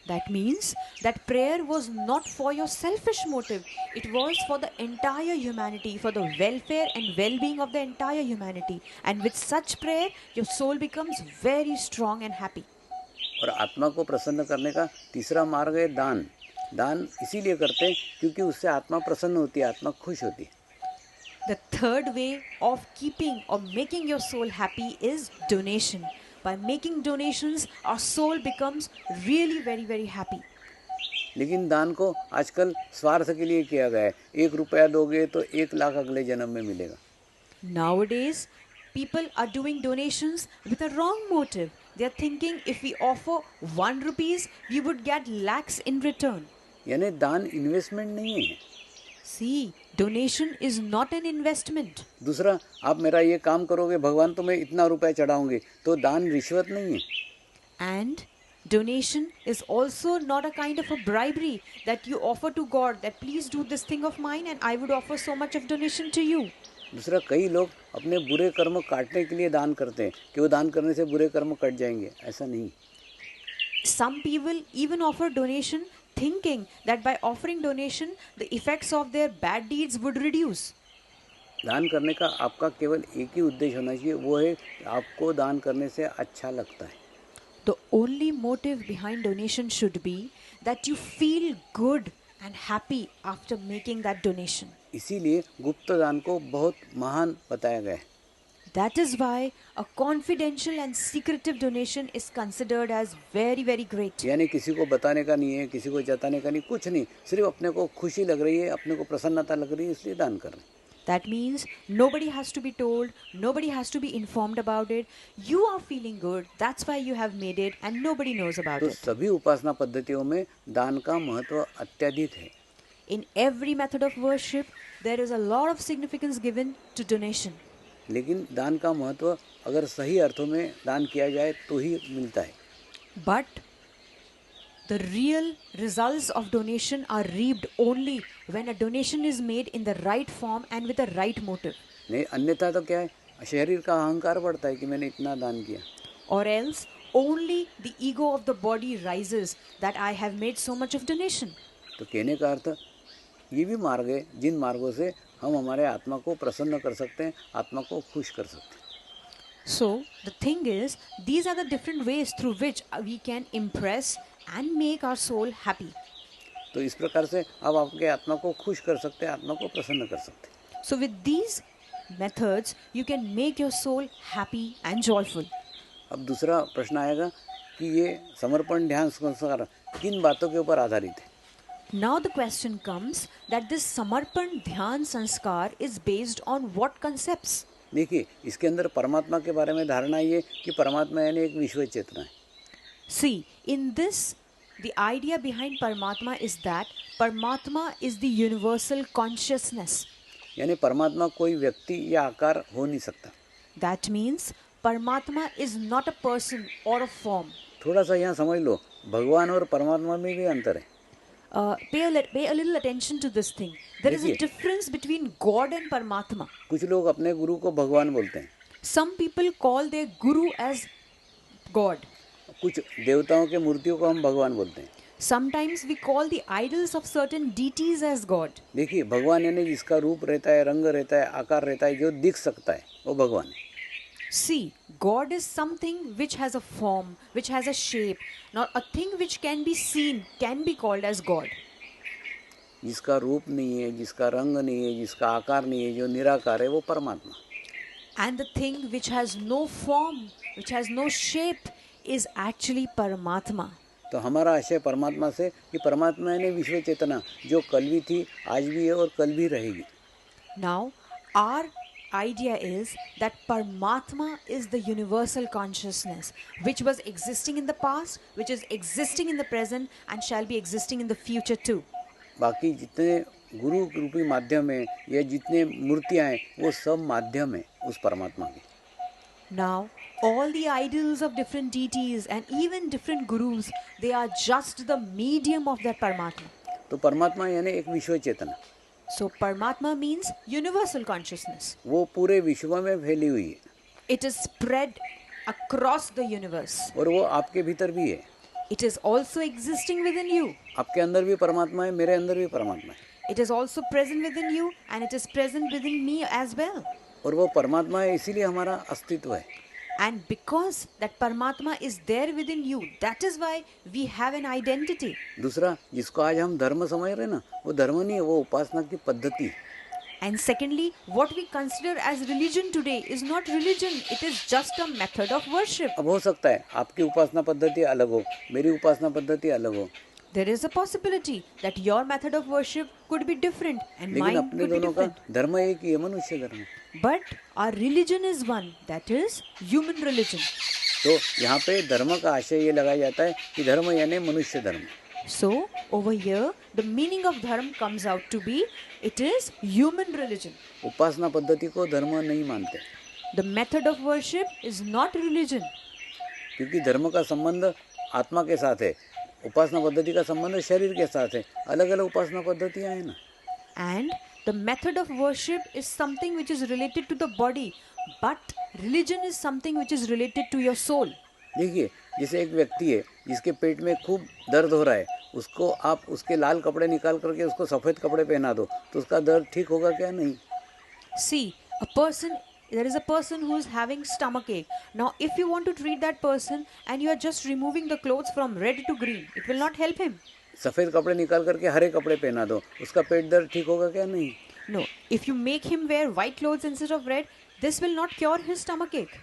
That means that prayer was not for your selfish motive. It was for the entire humanity, for the welfare and well-being of the entire humanity. And with such prayer, your soul becomes very strong and happy. और आत्मा को प्रसन्न करने का तीसरा मार्ग है दान. दान इसीलिए करते हैं क्योंकि उससे आत्मा प्रसन्न होती है, आत्मा खुश होती है. The third way of keeping or making your soul happy is donation. By making donations, our soul becomes really very, very happy. लेकिन दान को आजकल स्वार्थ के लिए किया गया है. 1 रुपया दोगे तो 1 लाख अगले जन्म में मिलेगा. Nowadays, people are doing donations with a wrong motive. They are thinking if we offer 1 rupees, we would get lakhs in return. यानी दान इन्वेस्टमेंट नहीं है. See, donation is not an investment. दूसरा, आप मेरा ये काम करोगे, भगवान तुम्हें इतना रुपया चढ़ाओगे, तो दान रिश्वत नहीं है. And donation is also not a kind of a bribery that you offer to God that please do this thing of mine and I would offer so much of donation to you. दूसरा, कई लोग अपने बुरे कर्म काटने के लिए दान करते हैं कि वो दान करने से बुरे कर्म कट जाएंगे. ऐसा नहीं. Some people even offer donation thinking that by offering donation the effects of their bad deeds would reduce. दान करने का आपका केवल एक ही उद्देश्य होना चाहिए, वो है आपको दान करने से अच्छा लगता है. The only motive behind donation should be that you feel good and happy after making that donation. इसीलिए गुप्त दान को बहुत महान बताया गया है. That is why a confidential and secretive donation is considered as very, very great. यानी किसी को बताने का नहीं है, किसी को जताने का नहीं, कुछ नहीं, सिर्फ अपने को खुशी लग रही है, अपने को प्रसन्नता लग रही है, इसलिए दान कर रहे हैं. That means nobody has to be told, nobody has to be informed about it. You are feeling good, that's why you have made it and nobody knows about तो it. सभी उपासना पद्धतियों में दान का महत्व अत्यधिक है. In every method of worship, there is a lot of significance given to donation. लेकिन दान का महत्व अगर सही अर्थों में दान किया जाए तो ही मिलता है. But the real results of donation are reaped only when a donation is made in the right form and with the right motive. नहीं, अन्यथा तो क्या है, शरीर का अहंकार बढ़ता है कि मैंने इतना दान किया. Or else only the ego of the body rises that I have made so much of donation. तो कहने का अर्थ ये भी मार्ग है जिन मार्गों से हम हमारे आत्मा को प्रसन्न कर सकते हैं, आत्मा को खुश कर सकते हैं. So the thing is, these are the different ways through which we can impress and make our soul happy. तो इस प्रकार से आप आपके आत्मा को खुश कर सकते हैं, आत्मा को प्रसन्न कर सकते हैं. So with these methods, you can make your soul happy and joyful. अब दूसरा प्रश्न आएगा कि ये समर्पण ध्यान संस्कार किन बातों के ऊपर आधारित है. Now the question comes that this Samarpan Dhyan Sanskar is based on what concepts? देखिए, इसके अंदर परमात्मा के बारे में धारणा ये कि परमात्मा यानी एक विश्व चेतना है. See, in this, the idea behind Paramatma is that Paramatma is the universal consciousness. यानी परमात्मा कोई व्यक्ति या आकार हो नहीं सकता. That means Paramatma is not a person or a form. थोड़ा सा यहाँ समझ लो, भगवान और परमात्मा में भी अंतर है. Pay a little attention to this thing. There is a देखिए. difference between God and Paramatma. कुछ लोग अपने गुरु को भगवान बोलते हैं, Some people call their guru as God. कुछ देवताओं के मूर्तियों को हम भगवान बोलते हैं. Sometimes we call the idols of certain deities as God. देखिए, भगवान यानी जिसका रूप रहता है, रंग रहता है, आकार रहता है, जो दिख सकता है, वो भगवान है. See, God is something which has a form, which has a shape. Not a thing which can be seen can be called as God. जिसका रूप नहीं है, जिसका रंग नहीं है, जिसका आकार नहीं है, जो निराकार है, वो परमात्मा. And the thing which has no form, which has no shape is actually Paramatma. तो हमारा आशय परमात्मा से कि परमात्मा यानी विश्व चेतना जो कल भी थी, आज भी है और कल भी रहेगी. Now, our idea is that Paramatma is the universal consciousness which was existing in the past, which is existing in the present and shall be existing in the future too. बाकी जितने गुरु रूपी माध्यम है या जितने मूर्तियाँ हैं, वो सब माध्यम है उस परमात्मा के. Now, all the idols of different deities and even different gurus, they are just the medium of that Paramatma. तो परमात्मा यानी एक विश्व चेतना, So, Paramatma means universal consciousness. वो पूरे विश्व में फैली हुई है It is spread across the universe. और वो आपके भीतर भी है. It is also existing within you. आपके अंदर भी परमात्मा है, मेरे अंदर भी परमात्मा है. It is also present within you and it is present within me as well. और वो परमात्मा है, इसीलिए हमारा अस्तित्व है. And because that Paramatma is there within you, that is why we have an identity. दूसरा, जिसको आज हम धर्म समझ रहे हैं ना, वो धर्म नहीं है, वो उपासना की पद्धति है. And secondly, what we consider as religion today is not religion, it is just a method of worship. अब हो सकता है आपकी उपासना पद्धति अलग हो, मेरी उपासना पद्धति अलग हो, There is a possibility that your method of worship could be different and लेकिन mine अपने could be दोनों का different. धर्म एक ही है, मनुष्य धर्म. But our religion is one, that is human religion. तो यहाँ पे धर्म का आशय ये लगाया जाता है कि धर्म यानी मनुष्य धर्म. So, over here, the meaning of dharma comes out to be, it is human religion. उपासना पद्धति को धर्म नहीं मानते, The method of worship is not religion. क्योंकि धर्म का संबंध आत्मा के साथ है, उपासना पद्धति का संबंध शरीर के साथ है. अलग अलग उपासना पद्धतियाँ हैं ना. And the method of worship is something which is related to the body, but religion is something which is related to your soul. देखिए, जैसे एक व्यक्ति है जिसके पेट में खूब दर्द हो रहा है, उसको आप उसके लाल कपड़े निकाल करके उसको सफ़ेद कपड़े पहना दो तो उसका दर्द ठीक होगा क्या? नहीं. See, there is a person who is having stomach ache. Now, if you want to treat that person and you are just removing the clothes from red to green, it will not help him. सफ़ेद कपड़े निकाल करके हरे कपड़े पहना दो, उसका पेट दर्द ठीक होगा क्या? नहीं. No, if you make him wear white clothes instead of red, this will not cure his stomach ache.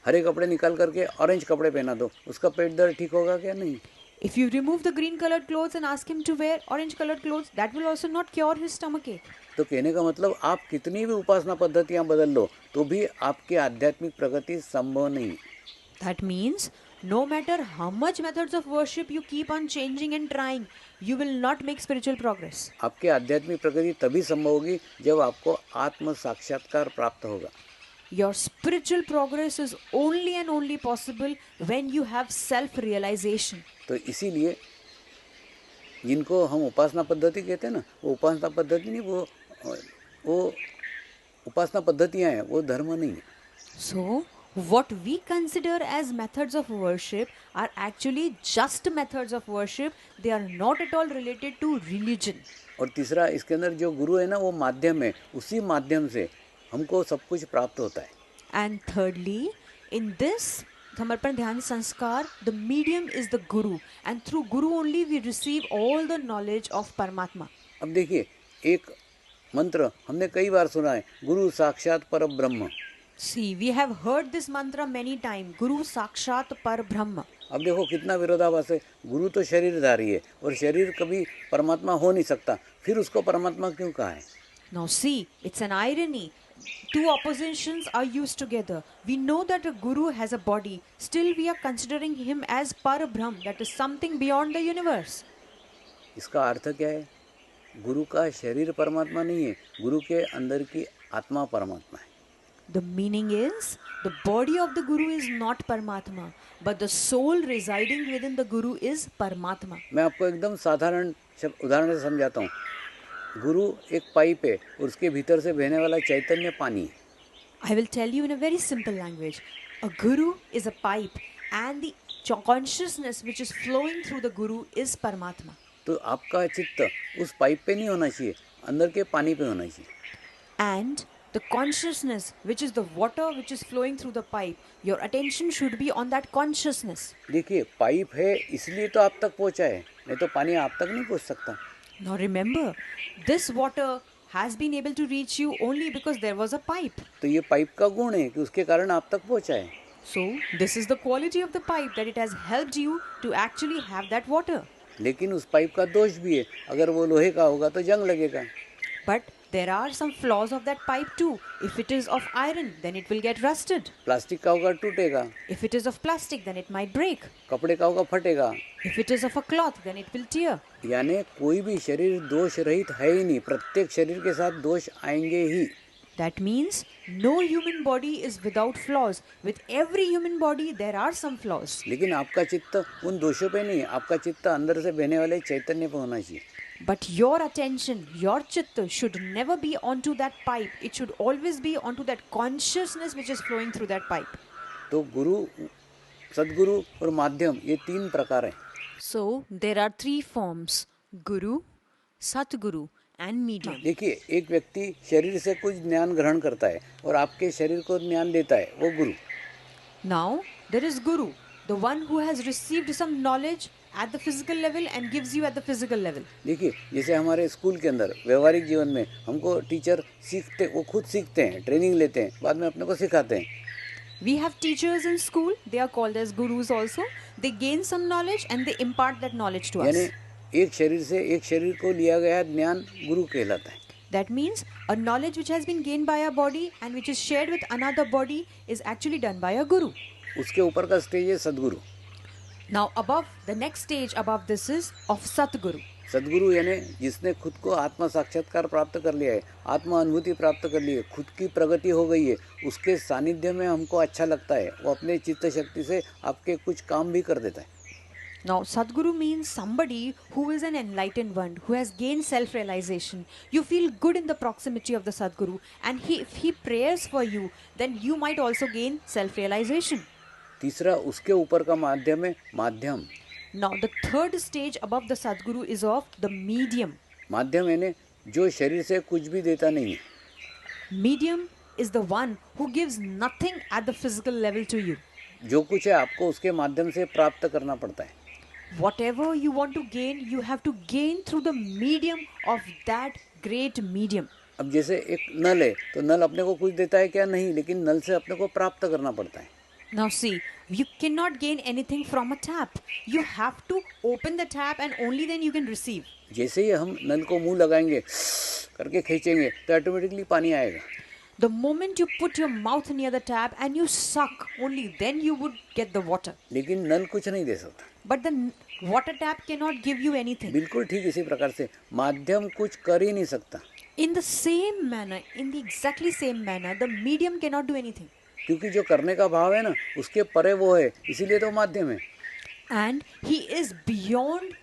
हरे कपड़े निकाल करके ऑरेंज कपड़े पहना दो, उसका पेट दर्द ठीक होगा क्या? नहीं. If you remove the green colored clothes and ask him to wear orange colored clothes, that will also not cure his stomach ache. तो कहने का मतलब आप कितनी भी उपासना पद्धतियाँ बदल लो तो भी आपकी आध्यात्मिक प्रगति संभव नहीं. That means no matter how much methods of worship you keep on changing and trying, you will not make spiritual progress. आपकी आध्यात्मिक प्रगति तभी संभव होगी जब आपको आत्म साक्षात्कार प्राप्त होगा. Your spiritual progress is only and only possible when you have self-realization. तो इसीलिए जिनको हम उपासना पद्धति कहते हैं ना, वो उपासना पद्धति नहीं, वो उपासना पद्धतियाँ हैं, वो धर्म नहीं है. So, what we consider as methods of worship are actually just methods of worship. They are not at all related to religion. और तीसरा, इसके अंदर जो गुरु है ना, वो माध्यम है, उसी माध्यम से हमको सब कुछ प्राप्त होता है. And thirdly, in this Samarpan Dhyan Sanskar, the medium is the Guru, and through Guru only we receive all the knowledge of Paramatma. अब देखिए, एक मंत्र हमने कई बार सुना है, गुरु साक्षात पर ब्रह्म. See, we have heard this mantra many times, Guru Sakshat Par Brahma. अब देखो कितना विरोधाभास है. गुरु तो शरीरधारी है और शरीर कभी परमात्मा हो नहीं सकता, फिर उसको परमात्मा क्यों कहा है? Now see, it's an irony. Two oppositions are used together. We know that a guru has a body. Still we are considering him as Parabrahm, that is something beyond the universe. इसका अर्थ क्या है? गुरु का शरीर परमात्मा नहीं है, गुरु के अंदर की आत्मा परमात्मा है. The meaning is, the body of the guru is not Paramatma, but the soul residing within the guru is Paramatma. मैं आपको एकदम साधारण उदाहरण से समझाता हूँ. गुरु एक पाइप है और उसके भीतर से बहने वाला चैतन्य पानी है. I will tell you in a very simple language. A guru is a pipe and the consciousness which is flowing through the guru is Paramatma. तो आपका चित्त उस पाइप पे नहीं होना चाहिए, अंदर के पानी पे होना चाहिए. And the consciousness which is the water which is flowing through the pipe, your attention should be on that consciousness. देखिए, पाइप है इसलिए तो आप तक पहुँचा है, नहीं तो पानी आप तक नहीं पहुँच सकता. Now remember, this water has been able to reach you only because there was a pipe. तो ये पाइप का गुण है कि उसके कारण आप तक पहुँचा है. So, this is the quality of the pipe, that it has helped you to actually have that water. लेकिन उस पाइप का दोष भी है, अगर वो लोहे का होगा तो जंग लगेगा. But there are some flaws of that pipe too. If it is of iron, then it will get rusted. Plastic का होगा टूटेगा, If it is of plastic, then it might break. कपड़े का होगा फटेगा. If it is of a cloth, then it will tear. यानी कोई भी शरीर दोष रहित है ही नहीं, प्रत्येक शरीर के साथ दोष आएंगे ही. That means no human body is without flaws. With every human body there are some flaws. लेकिन आपका चित्त उन दोषों पे नहीं, आपका चित्त अंदर से बहने वाले चैतन्य पे होना चाहिए. But your attention, your chitta should never be onto that pipe. It should always be onto that consciousness which is flowing through that pipe. तो गुरु, सदगुरु और माध्यम, ये 3 प्रकार हैं. So there are 3 forms: Guru, Satguru and medium. देखिए, एक व्यक्ति शरीर से कुछ ज्ञान ग्रहण करता है और आपके शरीर को ज्ञान देता है, वो गुरु. Now there is Guru, the one who has received some knowledge at the physical level and gives you at the physical level. देखिए, जैसे हमारे स्कूल के अंदर व्यवहारिक जीवन में हमको टीचर सीखते, वो खुद सीखते हैं, ट्रेनिंग लेते हैं, बाद में अपने को सिखाते हैं. We have teachers in school, they are called as gurus also. They gain some knowledge and they impart that knowledge to us. यानी एक शरीर से एक शरीर को लिया गया ज्ञान गुरु कहलाता है. That means a knowledge which has been gained by a body and which is shared with another body is actually done by a guru. उसके ऊपर का स्टेज है सदगुरु. Now above, the next stage above this is of Satguru. सदगुरु यानी जिसने खुद को आत्मा साक्षात्कार प्राप्त कर लिया है, आत्मा अनुभूति प्राप्त कर ली है, खुद की प्रगति हो गई है, उसके सानिध्य में हमको अच्छा लगता है, वो अपने चित्त शक्ति से आपके कुछ काम भी कर देता है. Now Sadguru means somebody who is an enlightened one, who has gained self-realization. You feel good in the proximity of the Sadguru, and if he prays for you, then you might also gain self-realization. तीसरा उसके ऊपर का माध्यम है माध्यम. Now the third stage above the Sadguru is of the medium. माध्यम यानी जो शरीर से कुछ भी देता नहीं है. Medium is the one who gives nothing at the physical level to you. जो कुछ है आपको उसके माध्यम से प्राप्त करना पड़ता है. Whatever you want to gain, you have to gain through the medium of that great medium. अब जैसे एक नल है, तो नल अपने को कुछ देता है क्या? नहीं, लेकिन नल से अपने को प्राप्त करना पड़ता है. Now see, you cannot gain anything from a tap. You have to open the tap and only then you can receive. जैसे ही हम नल को मुंह लगाएंगे करके खींचेंगे तो ऑटोमेटिकली पानी आएगा. The moment you put your mouth near the tap and you suck, only then you would get the water. लेकिन नल कुछ नहीं दे सकता. But the water tap cannot give you anything. बिल्कुल ठीक इसी प्रकार से माध्यम कुछ कर ही नहीं सकता. In the same manner, in the exactly same manner, the medium cannot do anything. क्योंकि जो करने का भाव है ना, उसके परे वो है, इसीलिए तो माध्यम है. And he is beyond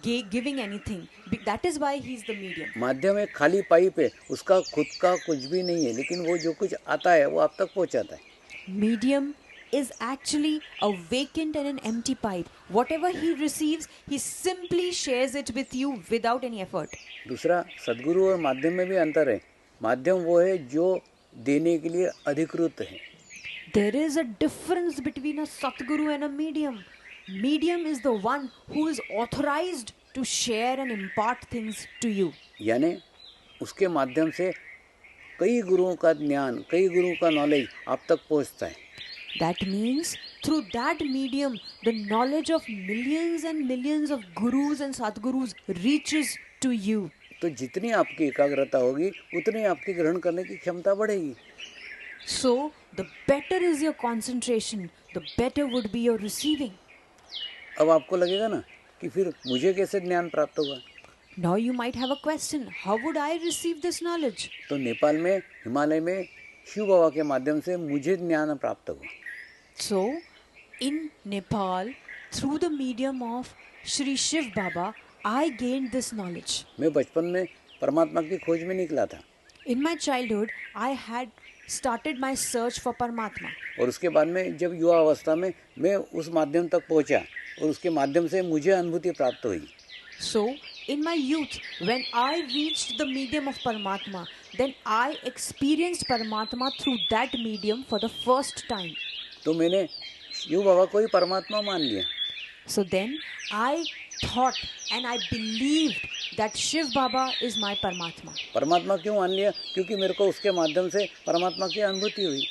giving anything. That is why he is the medium. माध्यम एक खाली पाइप है, उसका खुद का कुछ भी नहीं है, लेकिन वो जो कुछ आता है वो आप तक पहुंचाता है. Medium is actually a vacant and an empty pipe. Whatever he receives, he simply shares it with you without any effort. दूसरा, सदगुरु और माध्यम में भी अंतर है. माध्यम वो है जो देने के लिए अधिकृत है. There is a difference between a Satguru and a medium. Medium is the one who is authorized to share and impart things to you. यानी उसके माध्यम से कई गुरुओं का ज्ञान, कई गुरुओं का नॉलेज आप तक पहुंचता है. That means through that medium, the knowledge of millions and millions of gurus and Sadgurus reaches to you. तो जितनी आपकी एकाग्रता होगी उतनी आपकी ग्रहण करने की क्षमता बढ़ेगी. So the better is your concentration, the better would be your receiving. अब आपको लगेगा ना कि फिर मुझे कैसे ज्ञान प्राप्त होगा. Now you might have a question, how would I receive this knowledge? तो नेपाल में, हिमालय में शिव बाबा के माध्यम से मुझे ज्ञान प्राप्त हुआ. So in Nepal, through the medium of Shri Shiv Baba, I gained this knowledge. मैं बचपन में परमात्मा की खोज में निकला था. In my childhood, I had started my search for Paramatma. और उसके बाद में जब युवा अवस्था में मैं उस माध्यम तक पहुंचा और उसके माध्यम से मुझे अनुभूति प्राप्त हुई. So, in my youth, when I reached the medium of Paramatma, then I experienced Paramatma through that medium for the first time. तो मैंने शिव बाबा को ही परमात्मा मान लिया. So then I thought and I believed that Shiv Baba is my Paramatma. परमात्मा क्यों मान लिया? क्योंकि मेरे को उसके माध्यम से परमात्मा की अनुभूति हुई.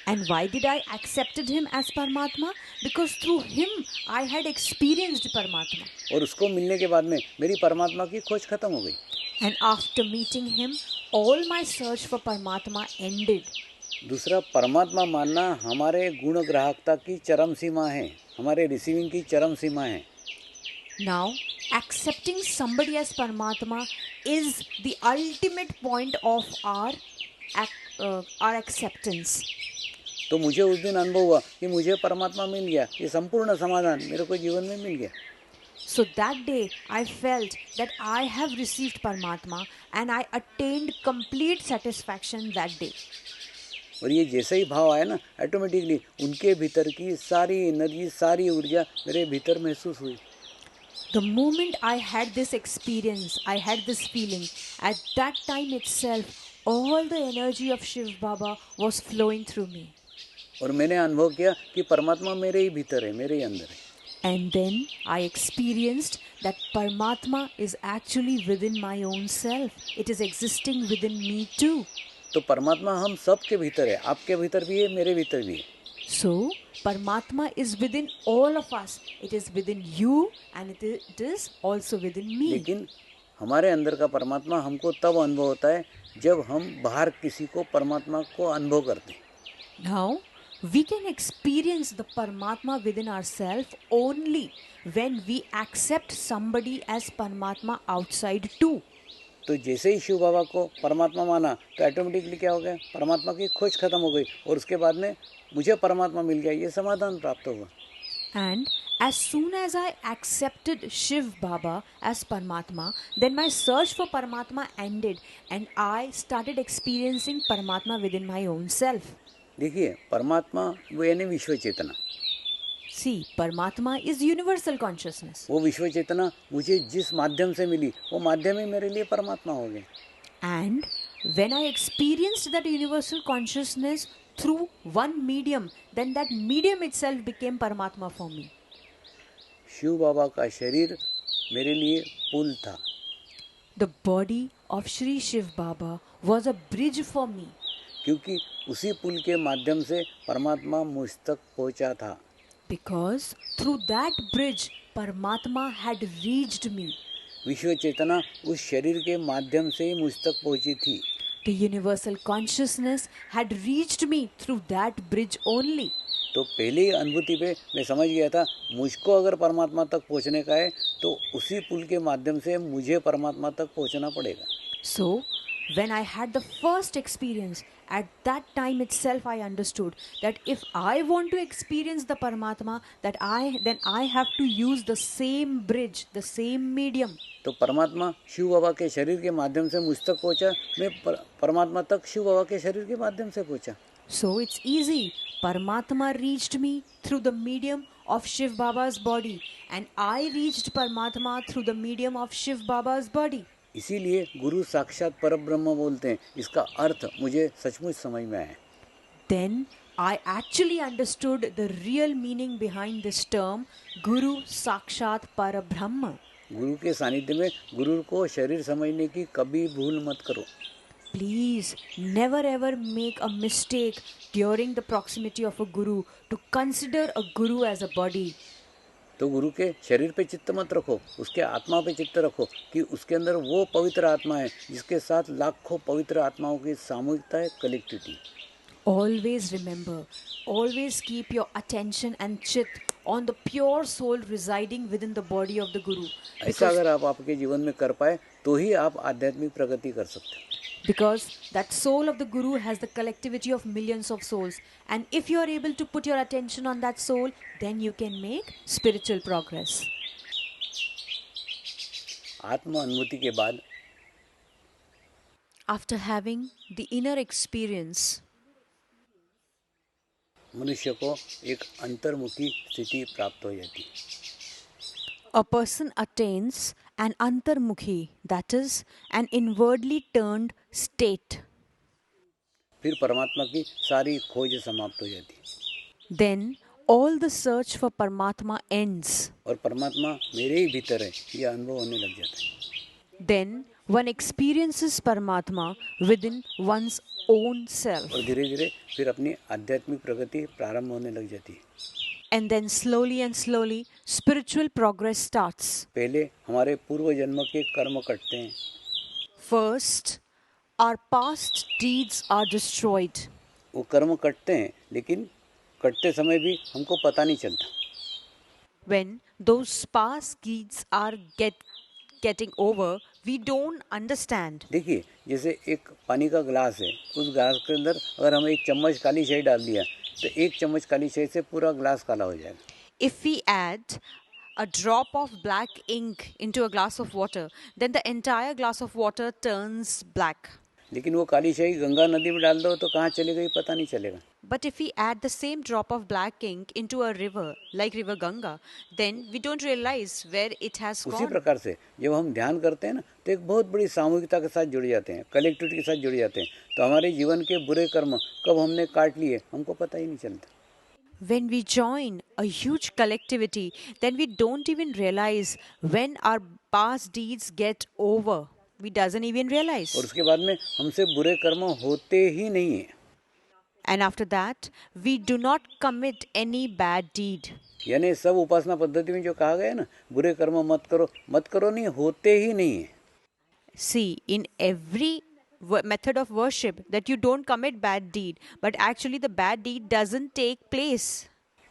And why did I accepted him as Paramatma? Because through him I had experienced Paramatma. और उसको मिलने के बाद में मेरी परमात्मा की खोज खत्म हो गई. And after meeting him, all my search for Paramatma ended. दूसरा, परमात्मा मानना हमारे गुण ग्राहकता की चरम सीमा है, हमारे रिसीविंग की चरम सीमा है. Now, accepting somebody as Paramatma is the ultimate point of our our acceptance. तो मुझे उस दिन अनुभव हुआ कि मुझे परमात्मा मिल गया, ये संपूर्ण समाधान मेरे को जीवन में मिल गया. So that day I felt that I have received Paramatma and I attained complete satisfaction that day. और ये जैसे ही भाव आया ना, ऑटोमेटिकली उनके भीतर की सारी एनर्जी, सारी ऊर्जा मेरे भीतर महसूस हुई. The moment I had this experience, I had this feeling, at that time itself, all the energy of Shiv Baba was flowing through me. और मैंने अनुभव किया कि परमात्मा मेरे ही भीतर है, मेरे ही अंदर है. And then I experienced that Paramatma is actually within my own self. It is existing within me too. तो परमात्मा हम सब के भीतर है, आपके भीतर भी है, मेरे भीतर भी है. So, Paramatma is within all of us. It is within you and it is also within me. लेकिन हमारे अंदर का परमात्मा हमको तब अनुभव होता है जब हम बाहर किसी को परमात्मा को अनुभव करते हैं. Now, we can experience the Paramatma within ourselves only when we accept somebody as Paramatma outside too. तो जैसे ही शिव बाबा को परमात्मा माना तो ऑटोमेटिकली क्या हो गया, परमात्मा की खोज खत्म हो गई और उसके बाद में मुझे परमात्मा मिल गया, ये समाधान प्राप्त होगा. And as soon as I accepted Shiv Baba as Paramatma, then my search for Paramatma ended and I started experiencing Paramatma within my own self. देखिए, परमात्मा वो यानी विश्व चेतना. See, Paramatma is universal consciousness. वो विश्व चेतना मुझे जिस माध्यम से मिली वो माध्यम ही मेरे लिए परमात्मा हो गए. And when I experienced that universal consciousness through one medium, then that medium itself became Paramatma for me. Shiv बाबा का शरीर मेरे लिए पुल था. The body of Shri Shiv Baba was a bridge for me. क्योंकि उसी पुल के माध्यम से परमात्मा मुझ तक पहुंचा था. Because through that bridge, Paramatma had reached me. विश्व चेतना उस शरीर के माध्यम से ही मुझ तक पहुंची थी. The universal consciousness had reached me through that bridge only. तो पहले ही अनुभूति पे मैं समझ गया था, मुझको अगर परमात्मा तक पहुंचने का है तो उसी पुल के माध्यम से मुझे परमात्मा तक पहुंचना पड़ेगा. So, when I had the first experience, at that time itself I understood that if I want to experience the Paramatma, then I have to use the same bridge, the same medium. तो परमात्मा शिव बाबा के शरीर के माध्यम से मुझ तक पहुंचा, मैं परमात्मा तक शिव बाबा के शरीर के माध्यम से पहुंचा. So it's easy. Paramatma reached me through the medium of Shiv Baba's body and I reached Paramatma through the medium of Shiv Baba's body. इसीलिए गुरु साक्षात परब्रह्म बोलते हैं. इसका अर्थ मुझे सचमुच समझ में आया. Then I actually understood the real meaning behind this term, Guru Sakshat Parabrahma. गुरु के सानिध्य में गुरु को शरीर समझने की कभी भूल मत करो. Please never ever make a mistake during the proximity of a Guru to consider a Guru as a body. तो गुरु के शरीर पे चित्त मत रखो, उसके आत्मा पे चित्त रखो कि उसके अंदर वो पवित्र आत्मा है जिसके साथ लाखों पवित्र आत्माओं की सामूहिकता है, collectivity. Always remember, always keep your attention and chit on the pure soul residing within the body of the Guru. ऐसा अगर आप आपके जीवन में कर पाए तो ही आप आध्यात्मिक प्रगति कर सकते हो. Because that soul of the Guru has the collectivity of millions of souls. And if you are able to put your attention on that soul, then you can make spiritual progress. आत्म अनुभूति के बाद After having the inner experience, मनुष्य को एक अंतर्मुखी स्थिति प्राप्त हो जाती है. a person attains an antarmukhi, that is, an inwardly turned state. फिर परमात्मा की सारी खोज समाप्त हो जाती है. Then all the search for Paramatma ends. और परमात्मा मेरे ही भीतर है, ये अनुभव होने लग जाता है. Then one experiences Paramatma within one's own self. और धीरे धीरे फिर अपनी आध्यात्मिक प्रगति प्रारंभ होने लग जाती है. And then slowly and slowly spiritual progress starts. पहले हमारे पूर्व जन्म के कर्म कटते हैं. First, our past deeds are destroyed. वो कर्म कटते हैं लेकिन कटते समय भी हमको पता नहीं चलता. When those past deeds are get getting over, we don't understand. देखिए, जैसे एक पानी का ग्लास है, उस ग्लास के अंदर अगर हम एक चम्मच काली शाही डाल दिया तो एक चम्मच काली शाही से पूरा ग्लास काला हो जाएगा. If we add a drop of black ink into a glass of water, then the entire glass of water turns black. लेकिन वो काली शाही गंगा नदी में डाल दो तो कहाँ चली गई पता नहीं चलेगा. But if we add the same drop of black ink into a river, like river Ganga, then we don't realize where it has उसी gone. प्रकार से जब हम ध्यान करते हैं ना तो एक बहुत बड़ी सामूहिकता के साथ जुड़ जाते हैं, कलेक्टिविटी के साथ जुड़ जाते हैं. तो हमारे जीवन के बुरे कर्म कब हमने काट लिए हमको पता ही नहीं चलता. When we join a huge collectivity, then we don't even realize when our past deeds get over. We doesn't even realize. और उसके बाद में हमसे बुरे कर्म होते ही नहीं है. And after that, we do not commit any bad deed. यानी सब उपासना पद्धति में जो कहा गया है ना, बुरे कर्म मत करो नहीं, होते ही नहीं है. See, in every method of worship that you don't commit bad deed, but actually the bad deed doesn't take place.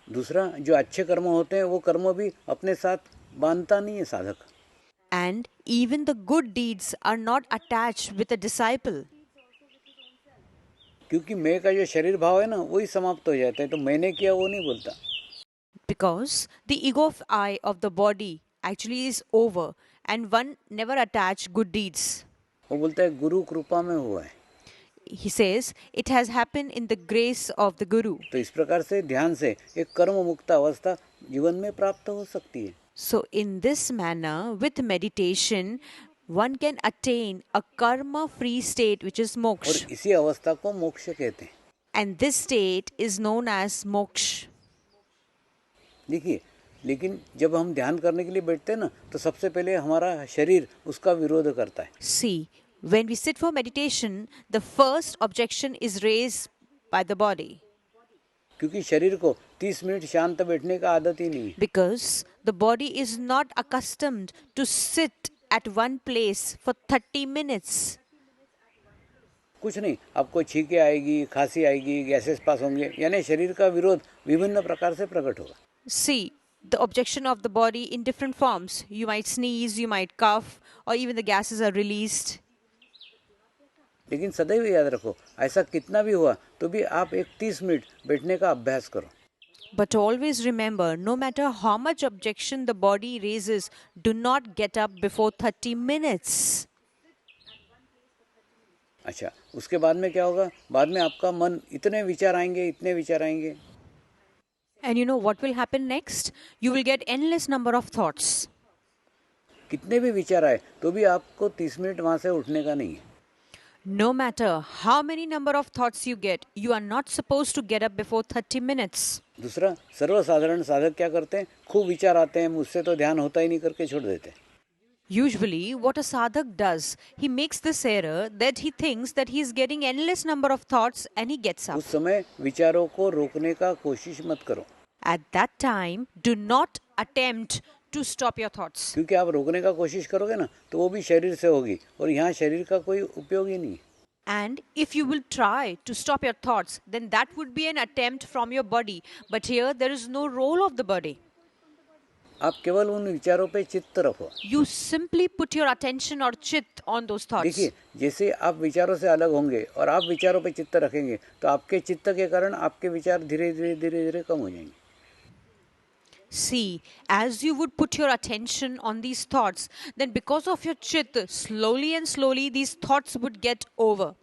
दूसरा जो अच्छे कर्म होते हैं वो कर्म भी अपने साथ बांधता नहीं है साधक. And even the good deeds are not attached with a disciple. क्योंकि मैं का जो शरीर भाव है ना वही समाप्त हो जाता है, तो मैंने किया वो नहीं बोलता. Because the ego of I of the body actually is over and one never attach good deeds. वो बोलता है गुरु कृपा में हुआ है. He says it has happened in the grace of the Guru. तो इस प्रकार से ध्यान से एक कर्म मुक्त अवस्था जीवन में प्राप्त हो सकती है. So in this manner, with meditation, one can attain a karma-free state which is और moksha. इसी अवस्था को मोक्ष कहते हैं. And this state is known as moksha. देखिए, लेकिन जब हम ध्यान करने के लिए बैठते हैं ना तो सबसे पहले हमारा शरीर उसका विरोध करता है. See, when we sit for meditation, the first objection is raised by the body. क्योंकि शरीर को 30 मिनट शांत बैठने का आदत ही नहीं है. Because the body is not accustomed to sit at one place for 30 minutes. कुछ नहीं, आपको छींके आएगी, खांसी आएगी, गैसेस पास होंगे, यानी शरीर का विरोध विभिन्न प्रकार से प्रकट होगा. See, the objection of the body in different forms. You might sneeze, you might cough, or even the gases are released. लेकिन सदैव याद रखो, ऐसा कितना भी हुआ तो भी आप एक 30 मिनट बैठने का अभ्यास करो. But always remember, no matter how much objection the body raises, do not get up before 30 minutes. अच्छा, उसके बाद में क्या होगा? बाद में आपका मन इतने विचार आएंगे. And you know what will happen next? You will get endless number of thoughts. कितने भी विचार आए तो भी आपको 30 मिनट वहां से उठने का नहीं है. No matter how many number of thoughts you get, you are not supposed to get up before 30 minutes. दूसरा, सर्वसाधारण साधक क्या करते हैं? खूब विचार आते हैं, मुझसे तो ध्यान होता ही नहीं करके छोड़ देते हैं. Usually, what a sadhak does, he makes this error that he thinks that he is getting endless number of thoughts and he gets up. उस समय विचारों को रोकने का कोशिश मत करो. At that time, do not attempt to stop your thoughts. क्योंकि आप रोकने का कोशिश करोगे ना तो वो भी शरीर से होगी और यहाँ शरीर का कोई उपयोग ही नहीं. And if you will try to stop your thoughts, then that would be an attempt from your body. But here, there is no role of the body. आप केवल उन विचारों पे चित्त रखो. You simply put your attention or chit on those thoughts. देखिए, जैसे आप विचारों से अलग होंगे और आप विचारों पे चित्त रखेंगे तो आपके चित्त के कारण आपके विचार धीरे धीरे कम हो जाएंगे. See, as you would put your attention on these thoughts, then because of your chit, slowly and slowly these thoughts would get over.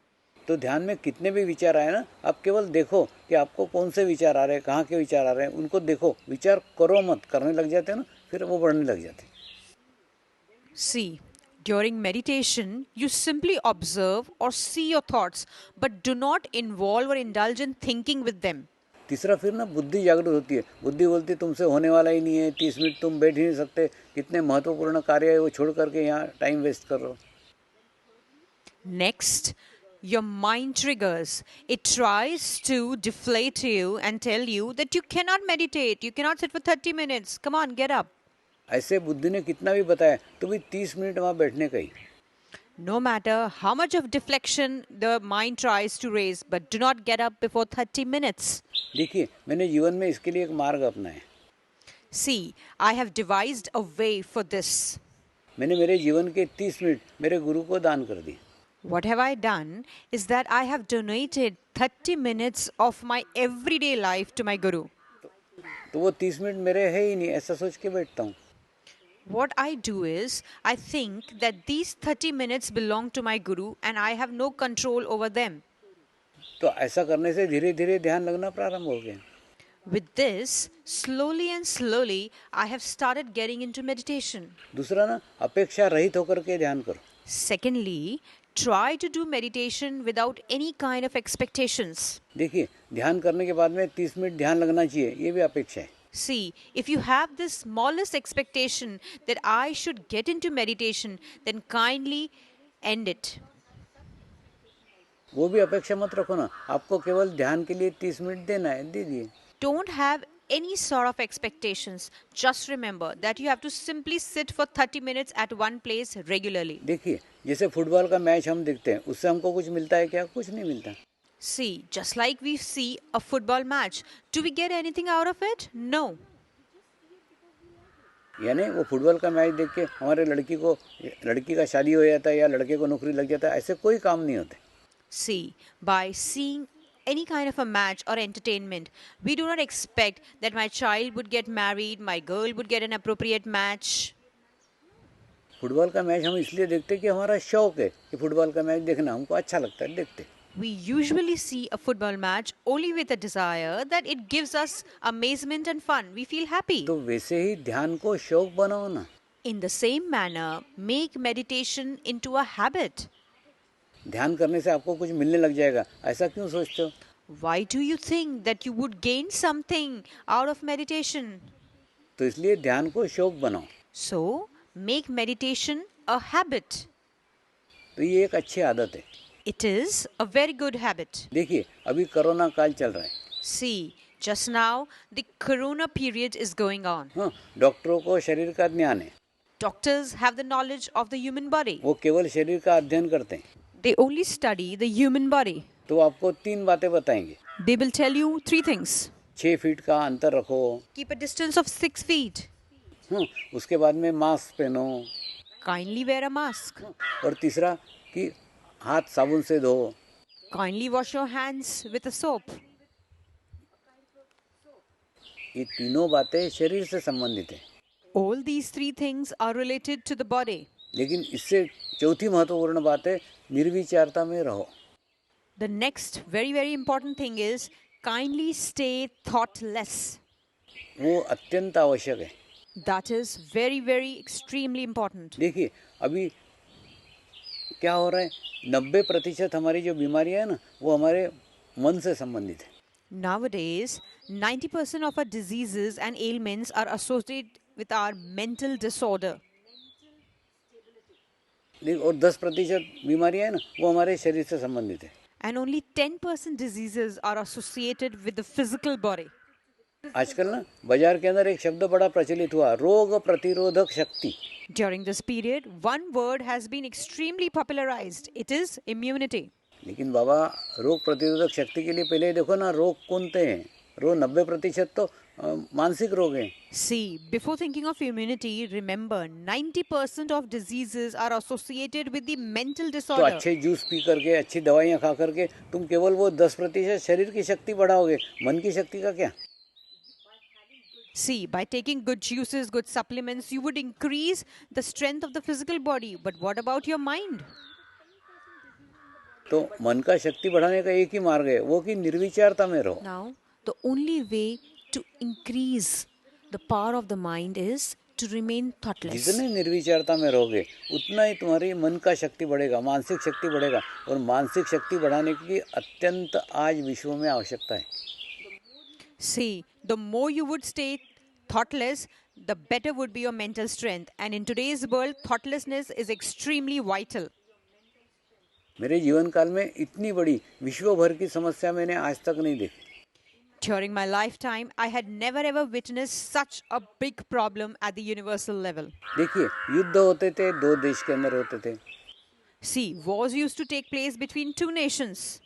तो ध्यान में कितने भी विचार आए ना, आप केवल देखो कि आपको कौन से विचार आ रहे हैं, कहाँ के विचार आ रहे हैं, उनको देखो. विचार करो मत, करने लग जाते हैं ना फिर वो बढ़ने लग जाते हैं. See, during meditation, you simply observe or see your thoughts, but do not involve or indulge in thinking with them. तीसरा, फिर ना बुद्धि जागृत होती है. बुद्धि बोलती है तुमसे होने वाला ही नहीं है, 30 मिनट तुम बैठ ही नहीं सकते, कितने महत्वपूर्ण कार्य है वो छोड़ करके यहाँ टाइम वेस्ट कर रहे हो. Next, your mind triggers. It tries to deflate you and tell you that you cannot meditate, you cannot sit for 30 minutes. Come on, get up. ऐसे बुद्धि ने कितना भी बताया तो भी 30 मिनट वहाँ बैठने का ही. No matter how much of deflection the mind tries to raise, but do not get up before 30 minutes. देखिए, मैंने जीवन में इसके लिए एक मार्ग अपनाया. See, I have devised a way for this. मैंने मेरे जीवन के 30 मिनट मेरे गुरु को दान कर दिए. What have I done is that I have donated 30 minutes of my everyday life to my Guru. तो वो 30 मिनट मेरे है ही नहीं, ऐसा सोच के बैठता हूँ. What I do is, I think that these 30 minutes belong to my Guru and I have no control over them. तो ऐसा करने से धीरे धीरे ध्यान लगना प्रारंभ हो गया. With this, slowly and slowly, I have started getting into meditation. दूसरा ना, अपेक्षा रहित होकर के ध्यान करो. Secondly, try to do meditation without any kind of expectations. देखिए, ध्यान करने के बाद में 30 मिनट ध्यान लगना चाहिए, ये भी अपेक्षा है. See, if you have the smallest expectation that I should get into meditation, then kindly end it. वो भी अपेक्षा मत रखो ना, आपको केवल ध्यान के लिए 30 मिनट देना है, दे दिए. Don't have any sort of expectations. Just remember that you have to simply sit for 30 minutes at one place regularly. देखिए, जैसे फुटबॉल का मैच हम देखते हैं, उससे हमको कुछ मिलता है क्या? कुछ नहीं मिलता. See, just like we see a football match, do we get anything out of it? No. यानी वो फुटबॉल का मैच देख के हमारे लड़की का शादी हो जाता है या लड़के को नौकरी लग जाता है, ऐसे कोई काम नहीं होते. See, by seeing any kind of a match or entertainment, we do not expect that my child would get married, my girl would get an appropriate match. Football का मैच हम इसलिए देखते हैं कि हमारा शौक है कि फुटबॉल का मैच देखना हमको अच्छा लगता है, देखते. We usually see a football match only with a desire that it gives us amazement and fun. We feel happy. तो वैसे ही ध्यान को शौक बनाओ ना. In the same manner, make meditation into a habit. ध्यान करने से आपको कुछ मिलने लग जाएगा, ऐसा क्यों सोचते हो? Why do you think that you would gain something out of meditation? तो इसलिए ध्यान को शौक बनाओ. So, make meditation a habit. तो ये एक अच्छी आदत है. It is a very good habit. देखिए, अभी कोरोना काल चल रहा है. See, just now the corona period is going on. हाँ, डॉक्टरों को शरीर का ज्ञान है. Doctors have the knowledge of the human body. वो केवल शरीर का अध्ययन करते हैं. They only study the human body. तो आपको 3 बातें बताएंगे. They will tell you 3 things. 6 feet का अंतर रखो. Keep a distance of 6 feet. हाँ, उसके बाद में मास्क पहनो. Kindly wear a mask. और तीसरा कि हाथ साबुन से धो. Kindly wash your hands with a soap. ये तीनों बातें शरीर से संबंधित है. All these 3 things are related to the body. लेकिन इससे चौथी महत्वपूर्ण बात है, निर्विचारता में रहो. The next very very important thing is kindly stay thoughtless. वो अत्यंत आवश्यक है. That is very very extremely important. देखिए, अभी क्या हो रहा है, 90% हमारी जो बीमारियां है ना, वो हमारे मन से संबंधित है. Nowadays, 90% of our diseases and ailments are associated with our mental disorder. और 10% बीमारियां है ना, वो हमारे शरीर से संबंधित है. And only 10% diseases are associated with the physical body. आजकल ना बाजार के अंदर एक शब्द बड़ा प्रचलित हुआ, रोग प्रतिरोधक शक्ति. During this period, one word has been extremely popularized. It is immunity. लेकिन बाबा, रोग प्रतिरोधक शक्ति के लिए पहले देखो ना, रोग कौन से हैं. 90% तो मानसिक रोग हैं. See, before thinking of immunity, remember 90% of diseases are associated with the mental तो disorder. अच्छे जूस पी करके, अच्छी दवाइयाँ खा करके तुम केवल वो 10% शरीर की शक्ति बढ़ाओगे, मन की शक्ति का क्या? See, by taking good juices, good supplements, you would increase the strength of the physical body. But what about your mind? तो मन का शक्ति बढ़ाने का एक ही मार्ग है, वो कि निर्विचारता में रहो. Now, the only way to increase the power of the mind is to remain thoughtless. जितने निर्विचारता में रहोगे, उतना ही तुम्हारी मन का शक्ति बढ़ेगा, मानसिक शक्ति बढ़ेगा. और मानसिक शक्ति बढ़ाने की अत्यंत आज विश्व में आवश्यकता है. See, the more you would stay thoughtless, the better would be your mental strength. And in today's world, thoughtlessness is extremely vital. मेरे जीवन काल में इतनी बड़ी विश्व भर की समस्या मैंने आज तक नहीं देखी. During my lifetime, I had never ever witnessed such a big problem at the universal level. देखिए, युद्ध होते थे, 2 देश के अंदर होते थे. See, wars used to take place between 2 nations.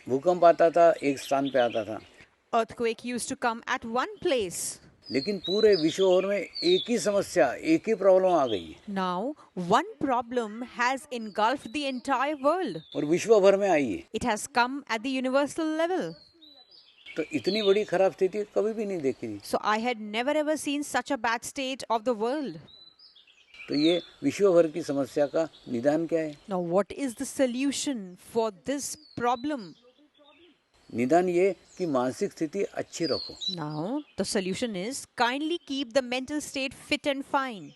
भूकंप आता था, एक स्थान पे आता था. Earthquake used to come at one place. लेकिन पूरे विश्व भर में एक ही समस्या, एक ही प्रॉब्लम आ गई है Now, one problem has engulfed the entire world. और विश्व भर में आई है। It has come at the universal level. तो इतनी बड़ी खराब स्थिति कभी भी नहीं देखी थी। So I had never ever seen such a bad state of the world. तो ये विश्व भर की समस्या का निदान क्या है? Now, what is the solution for this problem? निदान ये कि मानसिक स्थिति अच्छी रखो। Now, the solution is kindly keep the mental state fit and fine.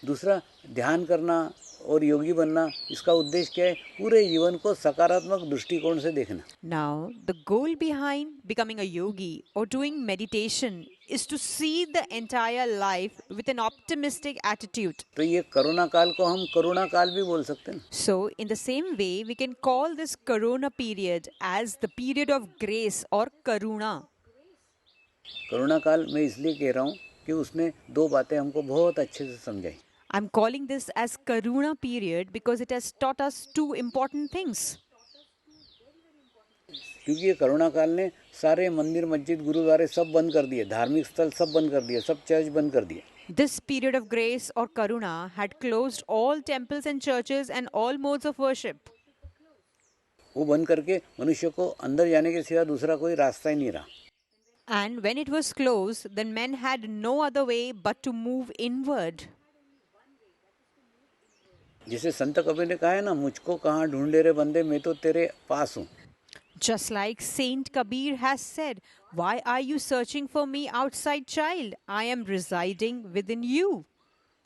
दूसरा, ध्यान करना और योगी बनना, इसका उद्देश्य क्या है? पूरे जीवन को सकारात्मक दृष्टिकोण से देखना। Now, the goal behind becoming a yogi or doing meditation is to see the entire life with an optimistic attitude. तो ये कोरोना काल को हम करुणा काल भी बोल सकते हैं। So, in the same way, we can call this Corona period as the period of grace or Karuna. करुणा काल मैं इसलिए कह रहा हूँ कि उसने दो बातें हमको बहुत अच्छे से समझाई। I'm calling this as Karuna period because it has taught us two important things. क्योंकि ये करुणा काल ने सारे मंदिर, मस्जिद, गुरुद्वारे सब बंद कर दिए, धार्मिक स्थल सब बंद कर दिए, सब चर्च बंद कर दिए। This period of grace or Karuna had closed all temples and churches and all modes of worship. वो बंद करके मनुष्य को अंदर जाने के सिवा दूसरा कोई रास्ता ही नहीं रहा। And when it was closed, then men had no other way but to move inward. जिसे संत कबीर ने कहा है ना, मुझको कहाँ ढूंढे रे बंदे, मैं तो तेरे पास हूँ। Just like Saint Kabir has said, "Why are you searching for me outside, child? I am residing within you."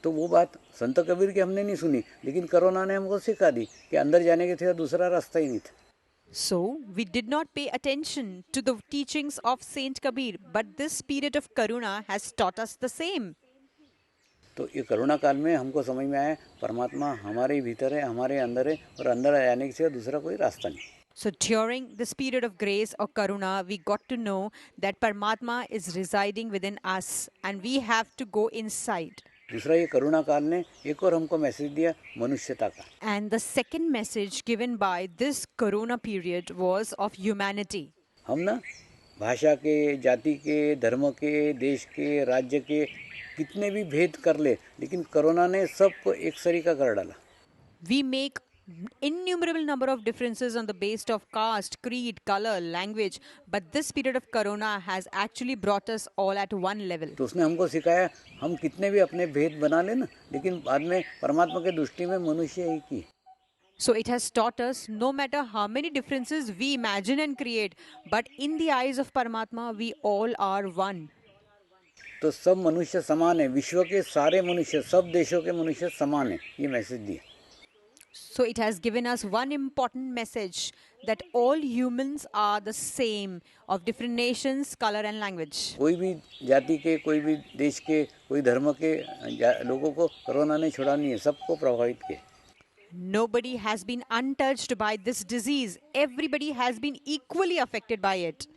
तो वो बात संत कबीर की हमने नहीं सुनी, लेकिन कोरोना ने हमको सिखा दी कि अंदर जाने के सिवा दूसरा रास्ता ही नहीं था। So, we did not pay attention to the teachings of Saint Kabir, but this period of Karuna has taught us the same. तो ये कोरोना काल में हमको समझ में आया परमात्मा हमारे ही भीतर है, हमारे अंदर है, और अंदर जाने के सिवा दूसरा कोई रास्ता नहीं। So, during this period of grace or Karuna, we got to know that Paramatma is residing within us and we have to go inside. दूसरा, ये करुणा काल ने एक और हमको मैसेज दिया मनुष्यता का। And the second message given by this Corona period was of humanity. हम ना भाषा के, जाति के, धर्म के, देश के, राज्य के कितने भी भेद कर ले, लेकिन कोरोना ने सबको एक सरीका कर डाला। We make innumerable number of differences on the basis of caste, creed, color, language, but this period of Corona has actually brought us all at one level. तो उसने हमको सिखाया हम कितने भी अपने भेद बना ले ना, लेकिन बाद में परमात्मा के दृष्टि में मनुष्य एक ही। So it has taught us no matter how many differences we imagine and create, but in the eyes of Paramatma, we all are one. तो सब मनुष्य समान है, विश्व के सारे मनुष्य, सब देशों के मनुष्य समान है, ये मैसेज दिया। So it has given us one important message that all humans are the same of different nations, color and language. कोई भी जाति के, कोई भी देश के, कोई धर्म के लोगों को कोरोना ने छोड़ा नहीं है, सबको प्रभावित किया। Nobody has been untouched by this disease. Everybody has been equally affected by it.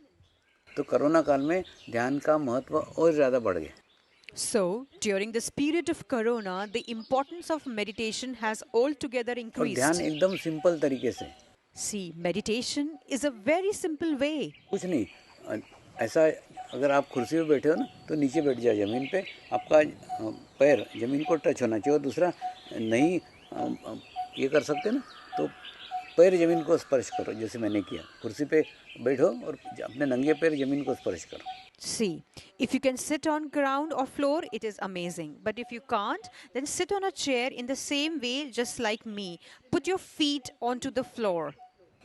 तो कोरोना काल में ध्यान का महत्व और ज़्यादा बढ़ गया। So, during this period of Corona, the importance of meditation has altogether और increased. ध्यान एकदम सिंपल तरीके से, See, meditation is a very simple way. कुछ नहीं, ऐसा अगर आप कुर्सी पे बैठे हो ना, तो नीचे बैठ जाओ ज़मीन पे, आपका पैर ज़मीन को टच होना चाहिए। और दूसरा, नहीं ये कर सकते ना, तो पैर ज़मीन को स्पर्श करो, जैसे मैंने किया। कुर्सी पे बैठो और अपने नंगे पैर ज़मीन को स्पर्श करो। See, if you can sit on ground or floor, it is amazing. But if you can't, then sit on a chair in the same way, just like me. Put your feet onto the floor.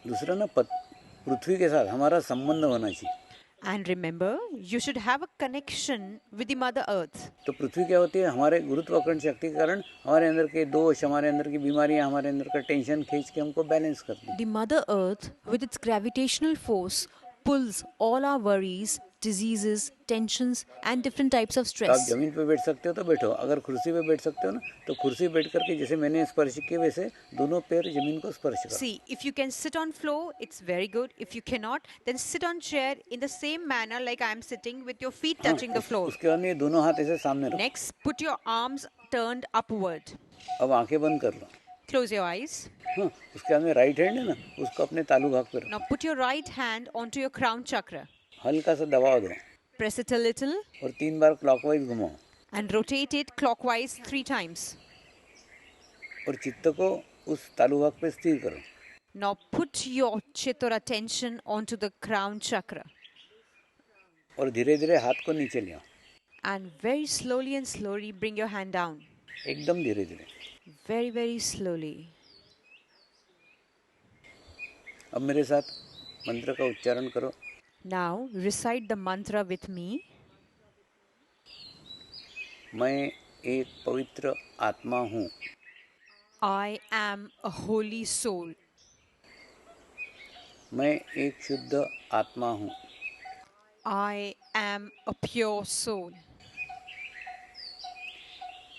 दूसरा ना, पृथ्वी के साथ हमारा संबंध होना चाहिए। And remember, you should have a connection with the Mother Earth. तो पृथ्वी क्या होती है, हमारे गुरुत्वाकर्षण शक्ति के कारण हमारे अंदर के दोष, हमारे अंदर की बीमारियां, हमारे अंदर का टेंशन खींच के हमको बैलेंस करती है। The Mother Earth, with its gravitational force, pulls all our worries, diseases, tensions, and different types of तो आप stress. जमीन पे बैठ सकते हो तो बैठो, अगर कुर्सी पे बैठ सकते हो ना, तो कुर्सी बैठ करके जैसे मैंने स्पर्श किया वैसे दोनों पैर जमीन को स्पर्श करो। See, if you can sit on floor, it's very good. If you cannot, then sit on chair in the same manner like I am sitting with your feet touching the floor. उसके बाद में ये दोनों हाथ ऐसे सामने रखो। Next, put your arms turned upward. अब आंखें बंद कर लो। Close your eyes. हाँ, उसके बाद में राइट हैंड है ना, उसको अपने तालू भाग पे रखो, Now put your right hand onto your crown chakra. हल्का सा दबाव दो। Press it a little और 3 बार क्लॉकवाइज घुमाओ and rotate it clockwise 3 times. और चित्त को उस तालु भाग पे स्थिर करो. Now put your chit or attention onto the crown chakra और धीरे धीरे हाथ को नीचे ले आओ. and very slowly bring your hand down. एकदम धीरे धीरे. Very, very slowly. अब मेरे साथ मंत्र का उच्चारण करो. Now recite the mantra with me. मैं एक पवित्र आत्मा हूँ. I am a holy soul. मैं एक शुद्ध आत्मा हूँ. I am a pure soul.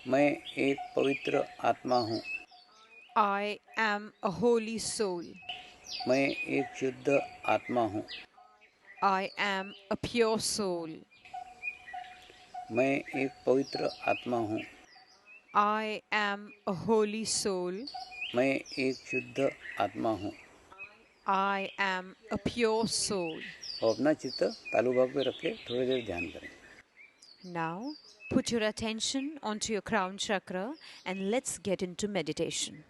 मैं एक पवित्र आत्मा हूँ. I am a holy soul. मैं एक शुद्ध आत्मा हूँ. I am a pure soul. मैं एक पवित्र आत्मा हूँ. I am a holy soul. मैं एक शुद्ध आत्मा हूँ. I am a pure soul. और अपना चित्त तालु भाग पे रख के थोड़ी देर ध्यान करें. Now put your attention onto your crown chakra and let's get into meditation.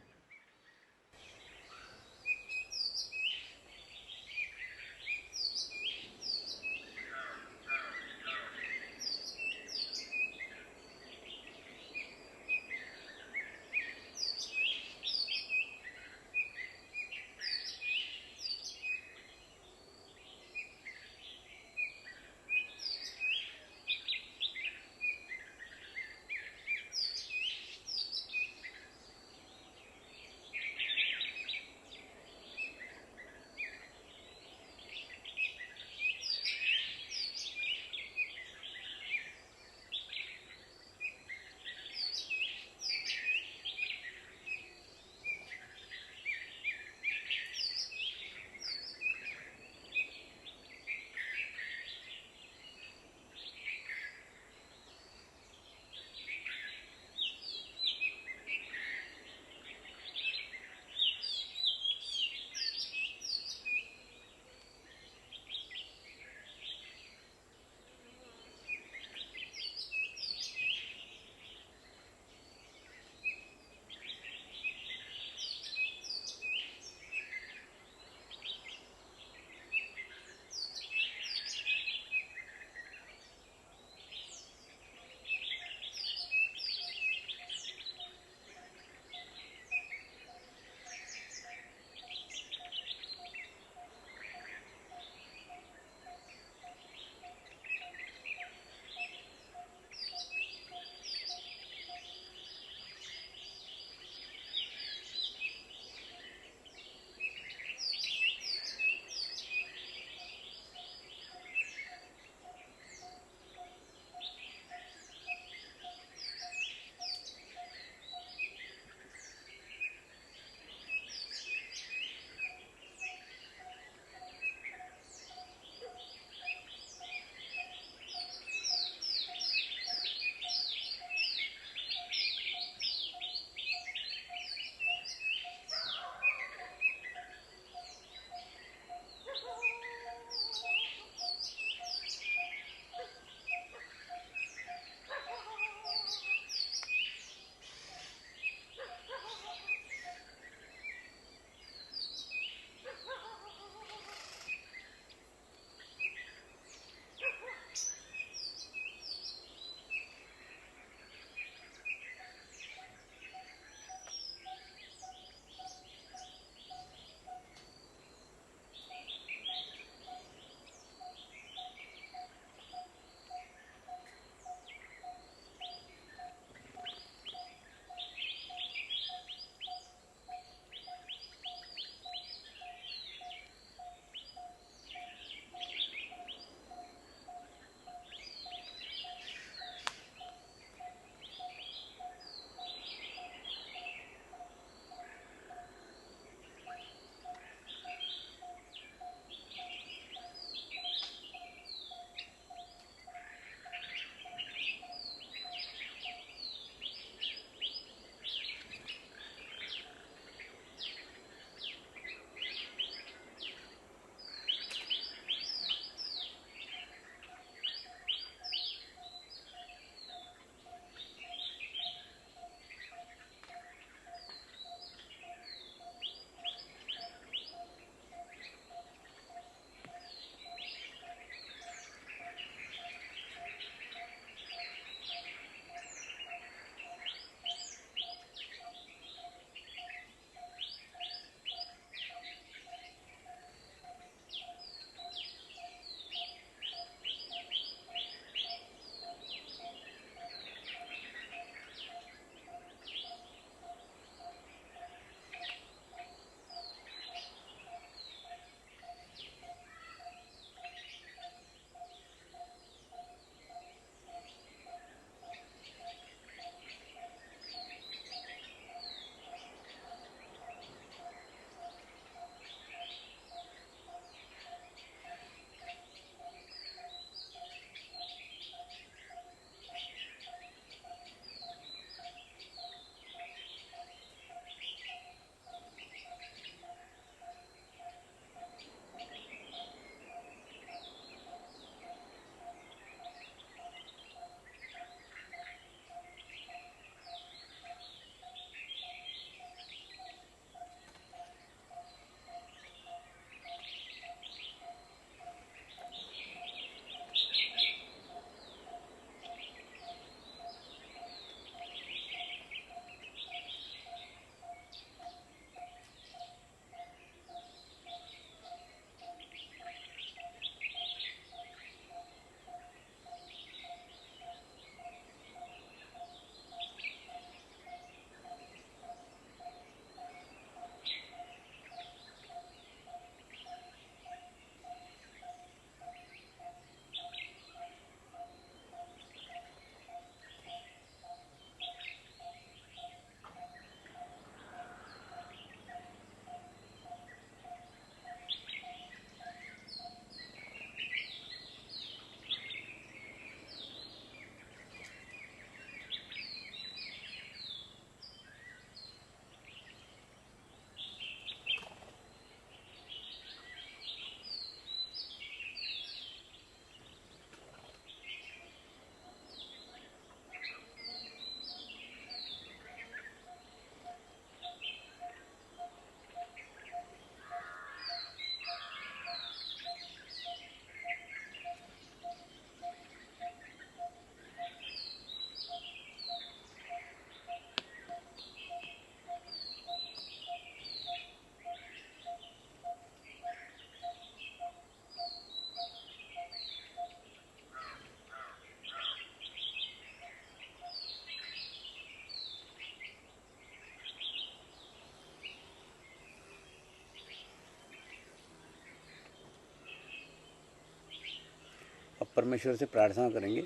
परमेश्वर से प्रार्थना करेंगे।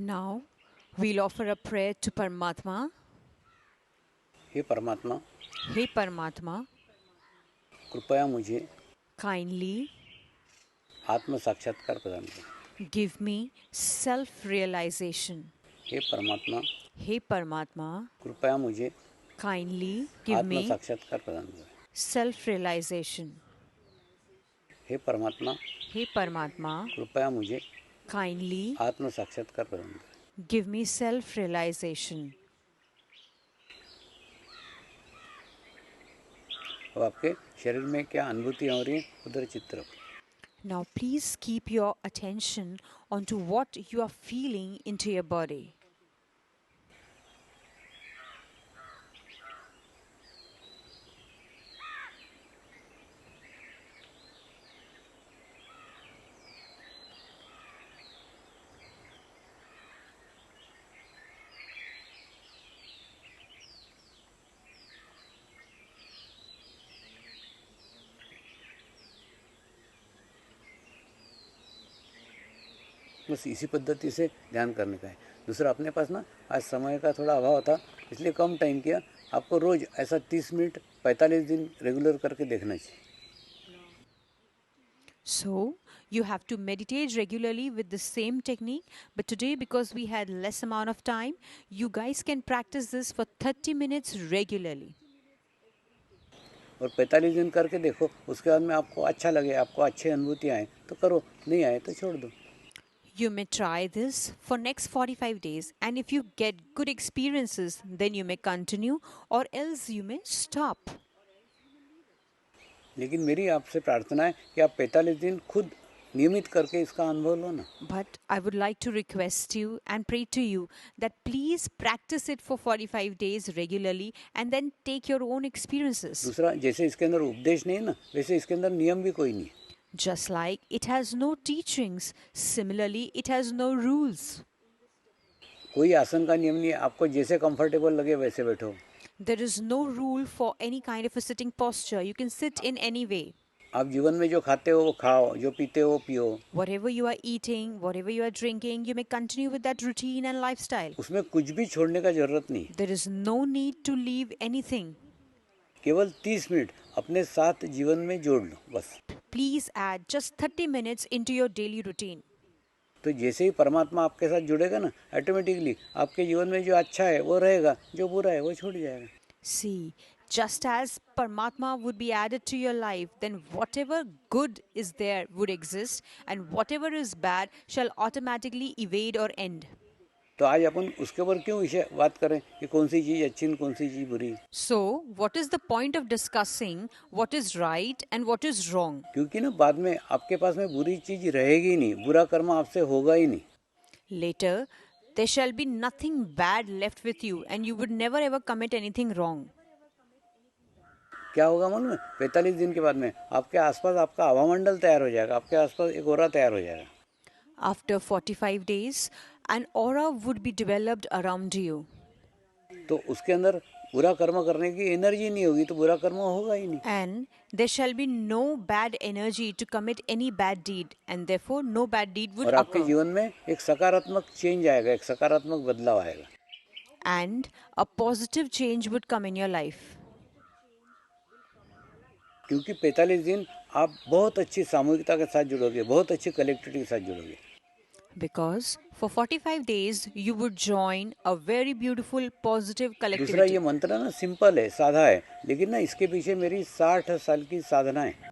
Now we'll offer a prayer to Paramatma. हे परमात्मा, Hey Paramatma, कृपया मुझे kindly आत्म साक्षात्कार प्रदान करें। give me self-realization. हे परमात्मा, Hey Paramatma, कृपया मुझे kindly give आत्म me साक्षात्कार प्रदान करें। self-realization. हे परमात्मा, Hey Paramatma, कृपया मुझे kindly आत्म साक्षात्कार प्रदान करें। give me self-realization. अब आपके शरीर में क्या अनुभूतियाँ हो रही हैं, उधर चित्त रखो। Now please keep your attention onto what you are feeling into your body. बस इसी पद्धति से ध्यान करने का है। दूसरा, अपने पास ना आज समय का थोड़ा अभाव था, इसलिए कम टाइम किया। आपको रोज ऐसा 30 मिनट 45 दिन रेगुलर करके देखना चाहिए। So, you have to meditate regularly with the same technique, but today, because we had less amount of time, you guys can practice this for 30 minutes regularly. और 45 दिन करके देखो, उसके बाद में आपको अच्छा लगे, आपको अच्छी अनुभूति आए तो करो, नहीं आए तो छोड़ दो। You may try this for next 45 days, and if you get good experiences, then you may continue, or else you may stop. लेकिन मेरी आपसे प्रार्थना है कि आप 45 दिन खुद नियमित करके इसका अनुभव लो ना। But I would like to request you and pray to you that please practice it for 45 days regularly and then take your own experiences. दूसरा, जैसे इसके अंदर उपदेश नहीं है ना, वैसे इसके अंदर नियम भी कोई नहीं है। Just like it has no teachings, similarly, it has no rules. कोई आसन का नियम नहीं है, आपको जैसे कंफर्टेबल लगे वैसे बैठो। There is no rule for any kind of a sitting posture. You can sit in any way. आप जीवन में जो खाते हो वो खाओ, जो पीते हो वो पियो। Whatever you are eating, whatever you are drinking, you may continue with that routine and lifestyle. उसमें कुछ भी छोड़ने का जरूरत नहीं। There is no need to leave anything. केवल 30 मिनट अपने साथ जीवन में जोड़ लो बस। Please add just 30 minutes into your daily routine. तो जैसे ही परमात्मा आपके साथ जुड़ेगा ना, ऑटोमेटिकली आपके जीवन में जो अच्छा है वो रहेगा, जो बुरा है वो छूट जाएगा। See, just as Paramatma would be added to your life, then whatever good is there would exist, and whatever is bad shall automatically evade or end. तो आज अपन उसके ऊपर क्यों विषय बात करें कि कौन सी चीज़ अच्छी और कौन सी चीज़ बुरी। So, what is the point of discussing what is right and what is wrong? क्योंकि ना बाद में आपके पास में बुरी चीज़ रहेगी ही नहीं, बुरा कर्म आपसे होगा ही नहीं। Later, there shall be nothing bad left with you, and you would never ever commit anything wrong. क्या होगा मालूम है? 45 दिन के बाद में आपके आसपास आपका हवामंडल तैयार हो जाएगा, आपके आसपास एक ऑरा तैयार हो जाएगा। After 45 days, an aura would be developed around you. तो उसके अंदर बुरा कर्म करने की एनर्जी नहीं होगी, तो बुरा कर्म होगा ही नहीं। And there shall be no bad energy to commit any bad deed, and therefore no bad deed would और आपके occur. जीवन में एक सकारात्मक चेंज आएगा, एक सकारात्मक बदलाव आएगा। And a positive change would come in your life. क्योंकि 45 दिन आप बहुत अच्छी सामूहिकता के साथ जुड़ोगे, बहुत अच्छी कलेक्टिविटी के साथ जुड़ोगे। Because for 45 days you would join a very beautiful positive दूसरा, collectivity. ये मंत्र ना सिंपल है, साधा है, लेकिन ना इसके पीछे मेरी 60 साल की साधना है।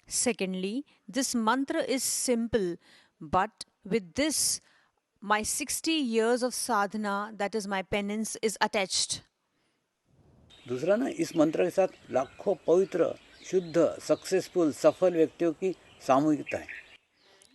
Secondly, this mantra is simple, but with this, my 60 years of sadhana, that is my penance, is attached. दूसरा ना, इस मंत्र के साथ लाखों पवित्र, शुद्ध, सक्सेसफुल, सफल व्यक्तियों की सामूहिकता है।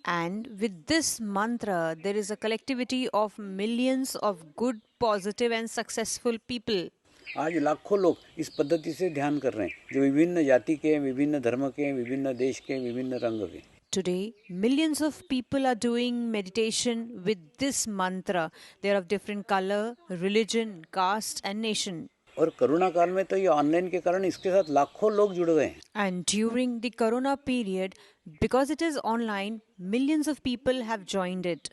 And with this mantra, there is a collectivity of millions of good, positive, and successful people. आज लाखों लोग इस पद्धति से ध्यान कर रहे हैं, जो विभिन्न जाति के, विभिन्न धर्म के, विभिन्न देश के, विभिन्न रंग के। Today, millions of people are doing meditation with this mantra. They are of different color, religion, caste, and nation. और कोरोना काल में तो ये ऑनलाइन के कारण इसके साथ लाखों लोग जुड़ गए हैं। And during the corona period, because it is online, millions of people have joined it.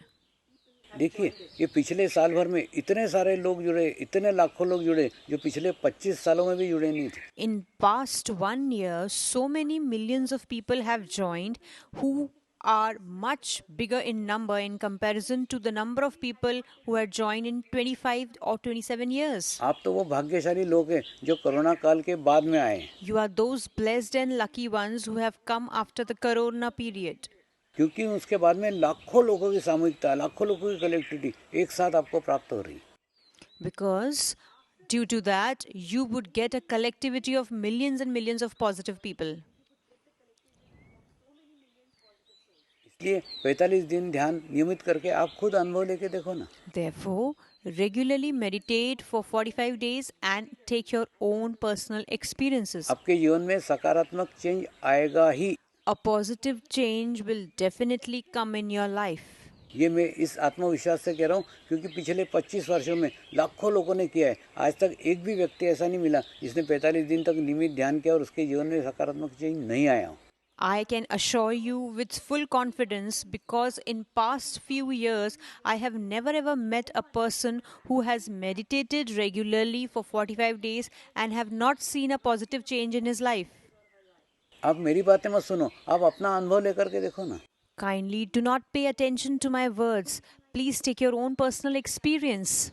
देखिए, ये पिछले साल भर में इतने सारे लोग जुड़े, इतने लाखों लोग जुड़े जो पिछले 25 सालों में भी जुड़े नहीं थे। In past 1 year, so many millions of people have joined who are much bigger in number in comparison to the number of people who had joined in 25 or 27 years. आप तो वो भाग्यशाली लोग हैं जो कोरोना काल के बाद में आए हैं, You are those blessed and lucky ones who have come after the corona period. क्योंकि उसके बाद में लाखों लोगों की सामूहिकता, लाखों लोगों की कलेक्टिविटी एक साथ आपको प्राप्त हो रही है। Because due to that, you would get a collectivity of millions and millions of positive people. इसलिए 45 दिन ध्यान नियमित करके आप खुद अनुभव लेके देखो ना। Therefore, regularly meditate for 45 days and take your own personal experiences. आपके जीवन में सकारात्मक चेंज आएगा ही। A positive change will definitely come in your life. ये मैं इस आत्मविश्वास से कह रहा हूँ क्योंकि पिछले 25 वर्षों में लाखों लोगों ने किया है। आज तक एक भी व्यक्ति ऐसा नहीं मिला जिसने 45 दिन तक नियमित ध्यान किया और उसके जीवन में सकारात्मक चेंज नहीं आया। I can assure you with full confidence because in past few years I have never ever met a person who has meditated regularly for 45 days and have not seen a positive change in his life. आप मेरी बातें मत सुनो, आप अपना अनुभव लेकर के देखो ना। Kindly do not pay attention to my words. Please take your own personal experience.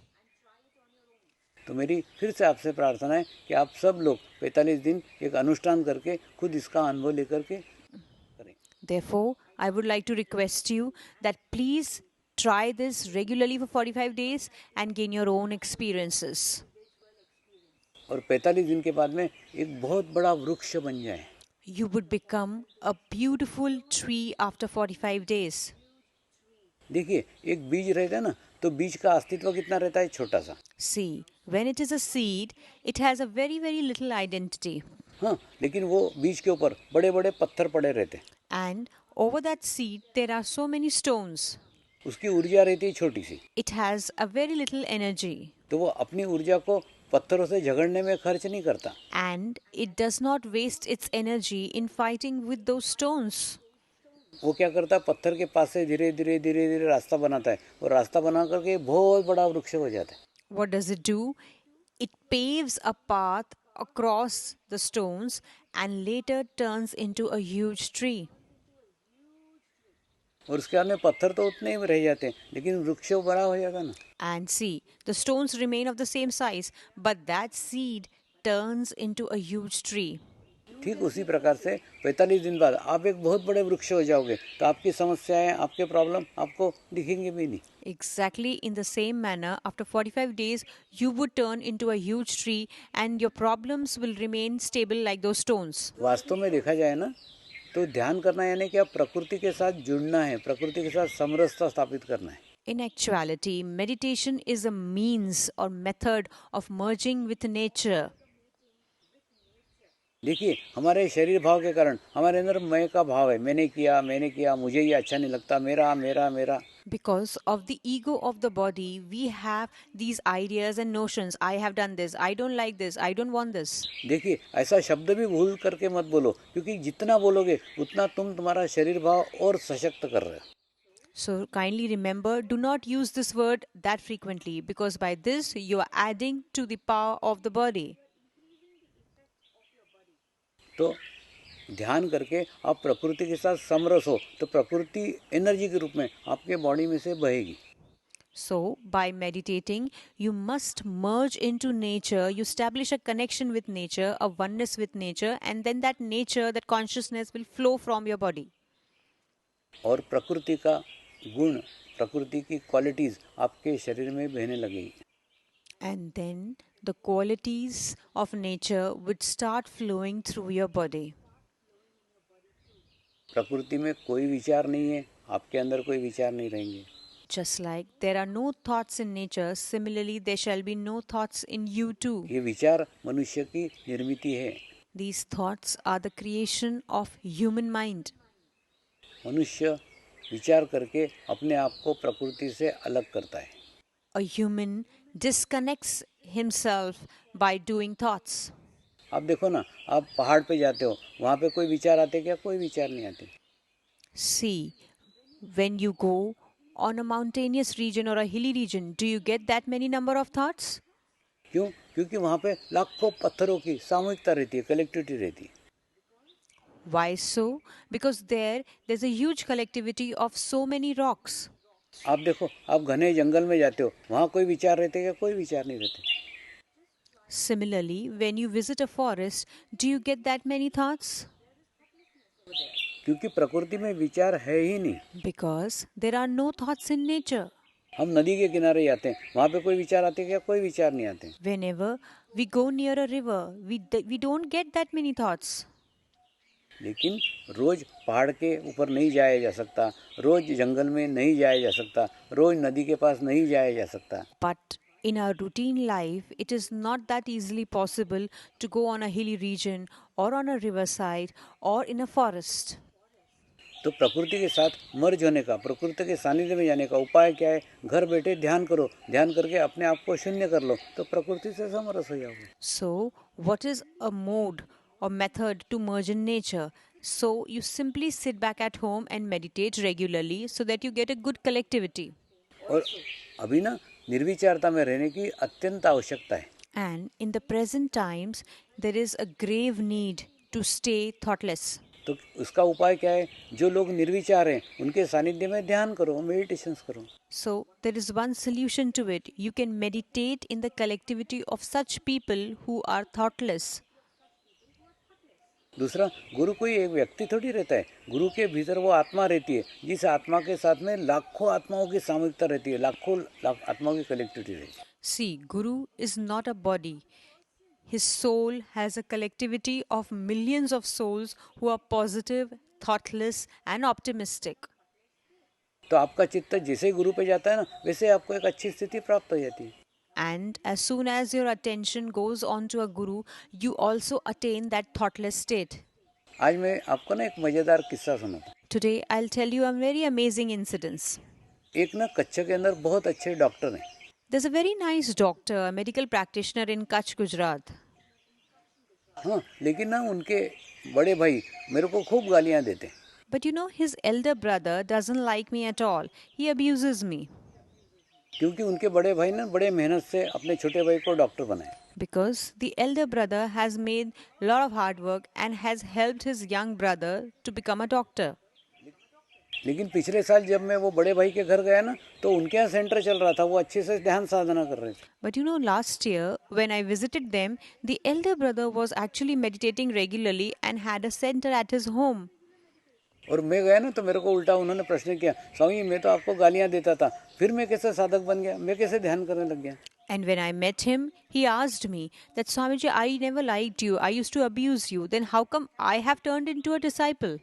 तो मेरी फिर से आपसे प्रार्थना है कि आप सब लोग 45 दिन एक अनुष्ठान करके खुद इसका अनुभव लेकर के करें। Therefore, I would like to request you that please try this regularly for 45 days and gain your own experiences. और 45 दिन के बाद में एक बहुत बड़ा वृक्ष बन जाए। You would become a beautiful tree after 45 days. देखिए, एक बीज रहता है ना, तो बीज का अस्तित्व कितना रहता है, छोटा सा। See, when it is a seed, it has a very, very little identity. हाँ, लेकिन वो बीज के ऊपर बड़े बड़े पत्थर पड़े रहते हैं। And over that seed, there are so many stones. उसकी ऊर्जा रहती है छोटी सी, It has a very little energy. तो वो अपनी ऊर्जा को पत्थरों से झगड़ने में खर्च नहीं करता। And it does not waste its energy in fighting with those stones. वो क्या करता है, पत्थर के पास से धीरे धीरे धीरे धीरे रास्ता बनाता है और रास्ता बना करके बहुत बड़ा वृक्ष हो जाता है। What does it do? It paves a path across the stones and later turns into a huge tree. और उसके बाद में पत्थर तो उतने ही रह जाते हैं, लेकिन वृक्ष बड़ा हो जाएगा ना। And see, the stones remain of the same size, but that seed turns into a huge tree. ठीक उसी प्रकार से 45 दिन बाद आप एक बहुत बड़े वृक्ष हो जाओगे, तो आपकी समस्याएं, आपके प्रॉब्लम आपको दिखेंगे भी नहीं। Exactly in the same manner, after 45 days, you would turn into a huge tree and your problems will remain stable like those stones. वास्तव में देखा जाए ना, तो ध्यान करना यानी कि आप प्रकृति के साथ जुड़ना है, प्रकृति के साथ समरसता स्थापित करना है। In actuality, meditation is a means or method of merging with nature. देखिए, हमारे शरीर भाव के कारण हमारे अंदर मैं का भाव है, मैंने किया, मुझे ये अच्छा नहीं लगता, मेरा मेरा मेरा। Because of the ego of the body, we have these ideas and notions. I have done this, I don't like this, I don't want this. देखिए, ऐसा शब्द भी भूल करके मत बोलो, क्योंकि जितना बोलोगे उतना तुम्हारा शरीर भाव और सशक्त कर रहे हो। So kindly remember, do not use this word that frequently because by this you are adding to the power of the body. तो ध्यान करके आप प्रकृति के साथ समरस हो, तो प्रकृति एनर्जी के रूप में आपके बॉडी में से बहेगी। So by meditating, you must merge into nature, you establish a connection with nature, a oneness with nature, and then that nature, that consciousness will flow from your body. और प्रकृति का गुण, प्रकृति की क्वालिटीज आपके शरीर में बहने लगेगी। And then the qualities of nature would start flowing through your body. प्रकृति में कोई विचार नहीं है, आपके अंदर कोई विचार नहीं रहेंगे। Just like there are no thoughts in nature, similarly there shall be no thoughts in you too. ये विचार मनुष्य की निर्मिति है। These thoughts are the creation of human mind. मनुष्य विचार करके अपने आप को प्रकृति से अलग करता है। A human disconnects himself by doing thoughts. आप देखो ना, आप पहाड़ पे जाते हो, वहाँ पे कोई विचार आते क्या? कोई विचार नहीं आते. See, when you go on a mountainous region or a hilly region, do you get that many number of thoughts? क्यों? क्योंकि वहाँ पे लाखों पत्थरों की सामूहिकता रहती है, कलेक्टिविटी रहती है. Why so? Because there's a huge collectivity of so many rocks. आप देखो, आप घने जंगल में जाते हो, वहाँ कोई विचार रहते क्या? कोई विचार नहीं रहते. Similarly, when you visit a forest, do you get that many thoughts? क्योंकि प्रकृति में विचार है ही नहीं. Because there are no thoughts in nature. हम नदी के किनारे जाते हैं, वहाँ पे कोई विचार आते क्या? कोई विचार नहीं आते. Whenever we go near a river, we don't get that many thoughts. लेकिन रोज पहाड़ के ऊपर नहीं जाया जा सकता, रोज जंगल में नहीं जाया जा सकता, रोज नदी के पास नहीं जाया जा सकता. But in our routine life, it is not that easily possible to go on a hilly region or on a riverside or in a forest. तो प्रकृति के साथ मर्ज होने का, प्रकृति के सानिध्य में जाने का उपाय क्या है? घर बैठे ध्यान करो, ध्यान करके अपने आप को शून्य कर लो, तो प्रकृति से समरस हो जाओगे. So, what is a mode or method to merge in nature? So, you simply sit back at home and meditate regularly so that you get a good collectivity. और अभी ना निर्विचारता में रहने की अत्यंत आवश्यकता है. And in the present times, there is a grave need to stay thoughtless. तो उसका उपाय क्या है? जो लोग निर्विचार हैं उनके सानिध्य में ध्यान करो, मेडिटेशंस करो. So, there is one solution to it. You can meditate in the collectivity of such people who are thoughtless. दूसरा, गुरु कोई एक व्यक्ति थोड़ी रहता है. गुरु के भीतर वो आत्मा रहती है, जिस आत्मा के साथ में लाखों आत्माओं की सामूहिकता रहती है, लाखों आत्माओं की कलेक्टिविटी रहती है. See, Guru is not a body. His soul has a collectivity of millions of souls who are positive, thoughtless, and optimistic. तो आपका चित्त जैसे ही गुरु पे जाता है ना, वैसे आपको एक अच्छी स्थिति प्राप्त हो जाती है. And as soon as your attention goes on to a Guru, you also attain that thoughtless state. आज मैं आपको ना एक मजेदार किस्सा सुनाता. Today, I'll tell you a very amazing incidents. एक ना कच्छ के अंदर बहुत अच्छे डॉक्टर हैं. There's a very nice doctor, a medical practitioner in Kutch, Gujarat. हाँ, लेकिन ना उनके बड़े भाई मेरे को खूब गालियाँ देते हैं. But you know, his elder brother doesn't like me at all. He abuses me. क्योंकि उनके बड़े भाई ने बड़े मेहनत से अपने छोटे भाई को डॉक्टर बनाया. Because the elder brother has made a lot of hard work and has helped his young brother to become a doctor. लेकिन पिछले साल जब मैं वो बड़े भाई के घर गया ना, तो उनके यहाँ सेंटर चल रहा था, वो अच्छे से ध्यान साधना कर रहे थे. But you know, last year when I visited them, the elder brother was actually meditating regularly and had a center at his home. और मैं गया ना, तो मेरे को उल्टा उन्होंने प्रश्न किया, स्वामी मैं तो आपको गालियाँ देता था, फिर मैं कैसे साधक बन गया, मैं कैसे ध्यान करने लग गया. And when I met him, he asked me that Swamiji, I never liked you. I used to abuse you. Then how come I have turned into a disciple?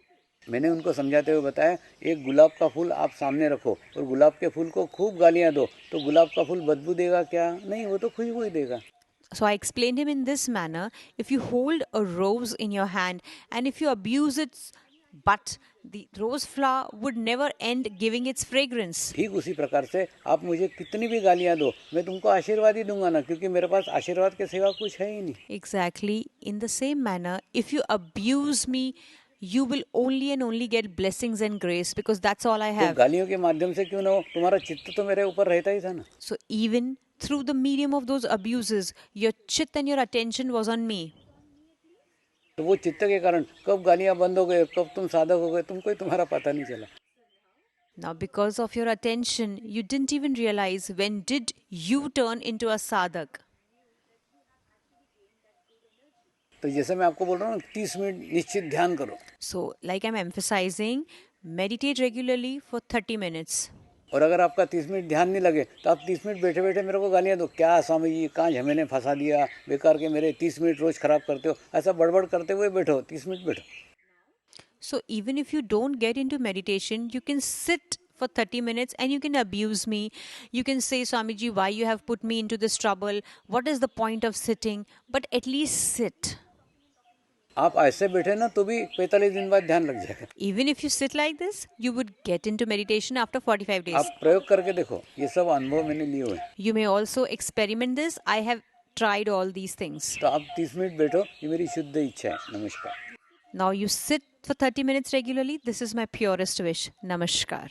मैंने उनको समझाते हुए बताया, एक गुलाब का फूल आप सामने रखो और गुलाब के फूल को खूब गालियाँ दो, तो गुलाब का फूल बदबू देगा क्या? नहीं, वो तो खुशबू ही देगा. So I explained him in this manner: if you hold a rose in your hand and if you abuse its bud, the rose flower would never end giving its fragrance. ठीक उसी प्रकार से आप मुझे कितनी भी गालियाँ दो, मैं तुमको आशीर्वाद ही दूंगा ना, क्योंकि मेरे पास आशीर्वाद के सिवा कुछ है ही नहीं. Exactly. In the same manner, if you abuse me, you will only and only get blessings and grace, because that's all I तो have. गालियों के माध्यम से क्यों ना हो, तुम्हारा चित्त तो मेरे ऊपर रहता ही था ना. So even through the medium of those abuses, your chit and your attention was on me. तो वो चित्त के कारण कब गालियाँ बंद हो गए, कब तुम साधक हो गए, तुमको ही तुम्हारा पता नहीं चला. Now, because of your attention, you didn't even realize when did you turn into a sadhak. तो जैसे मैं आपको बोल रहा हूँ, 30 मिनट निश्चित ध्यान करो. So, like I'm emphasizing, meditate regularly for 30 minutes. और अगर आपका 30 मिनट ध्यान नहीं लगे, तो आप 30 मिनट बैठे बैठे मेरे को गालियाँ दो, क्या स्वामी जी कहाँ झमेने फंसा दिया, बेकार के मेरे 30 मिनट रोज खराब करते हो, ऐसा बड़बड़ करते हुए बैठो, 30 मिनट बैठो. So, even if you don't get into meditation, you can sit for 30 minutes and you can abuse me. You can say, Swamiji, why you have put me into this trouble? What is the point of sitting? But at least sit. आप ऐसे बैठे ना तो भी 45 दिन बाद ध्यान लग जाएगा. Even if you sit like this, you would get into meditation after 45 days. आप प्रयोग करके देखो, ये सब अनुभव मैंने लिए हुए हैं. You may also experiment this. I have tried all these things. तो आप 30 मिनट बैठो, ये मेरी शुद्ध इच्छा है. नमस्कार. Now you sit for 30 minutes regularly. This is my purest wish. Namaskar.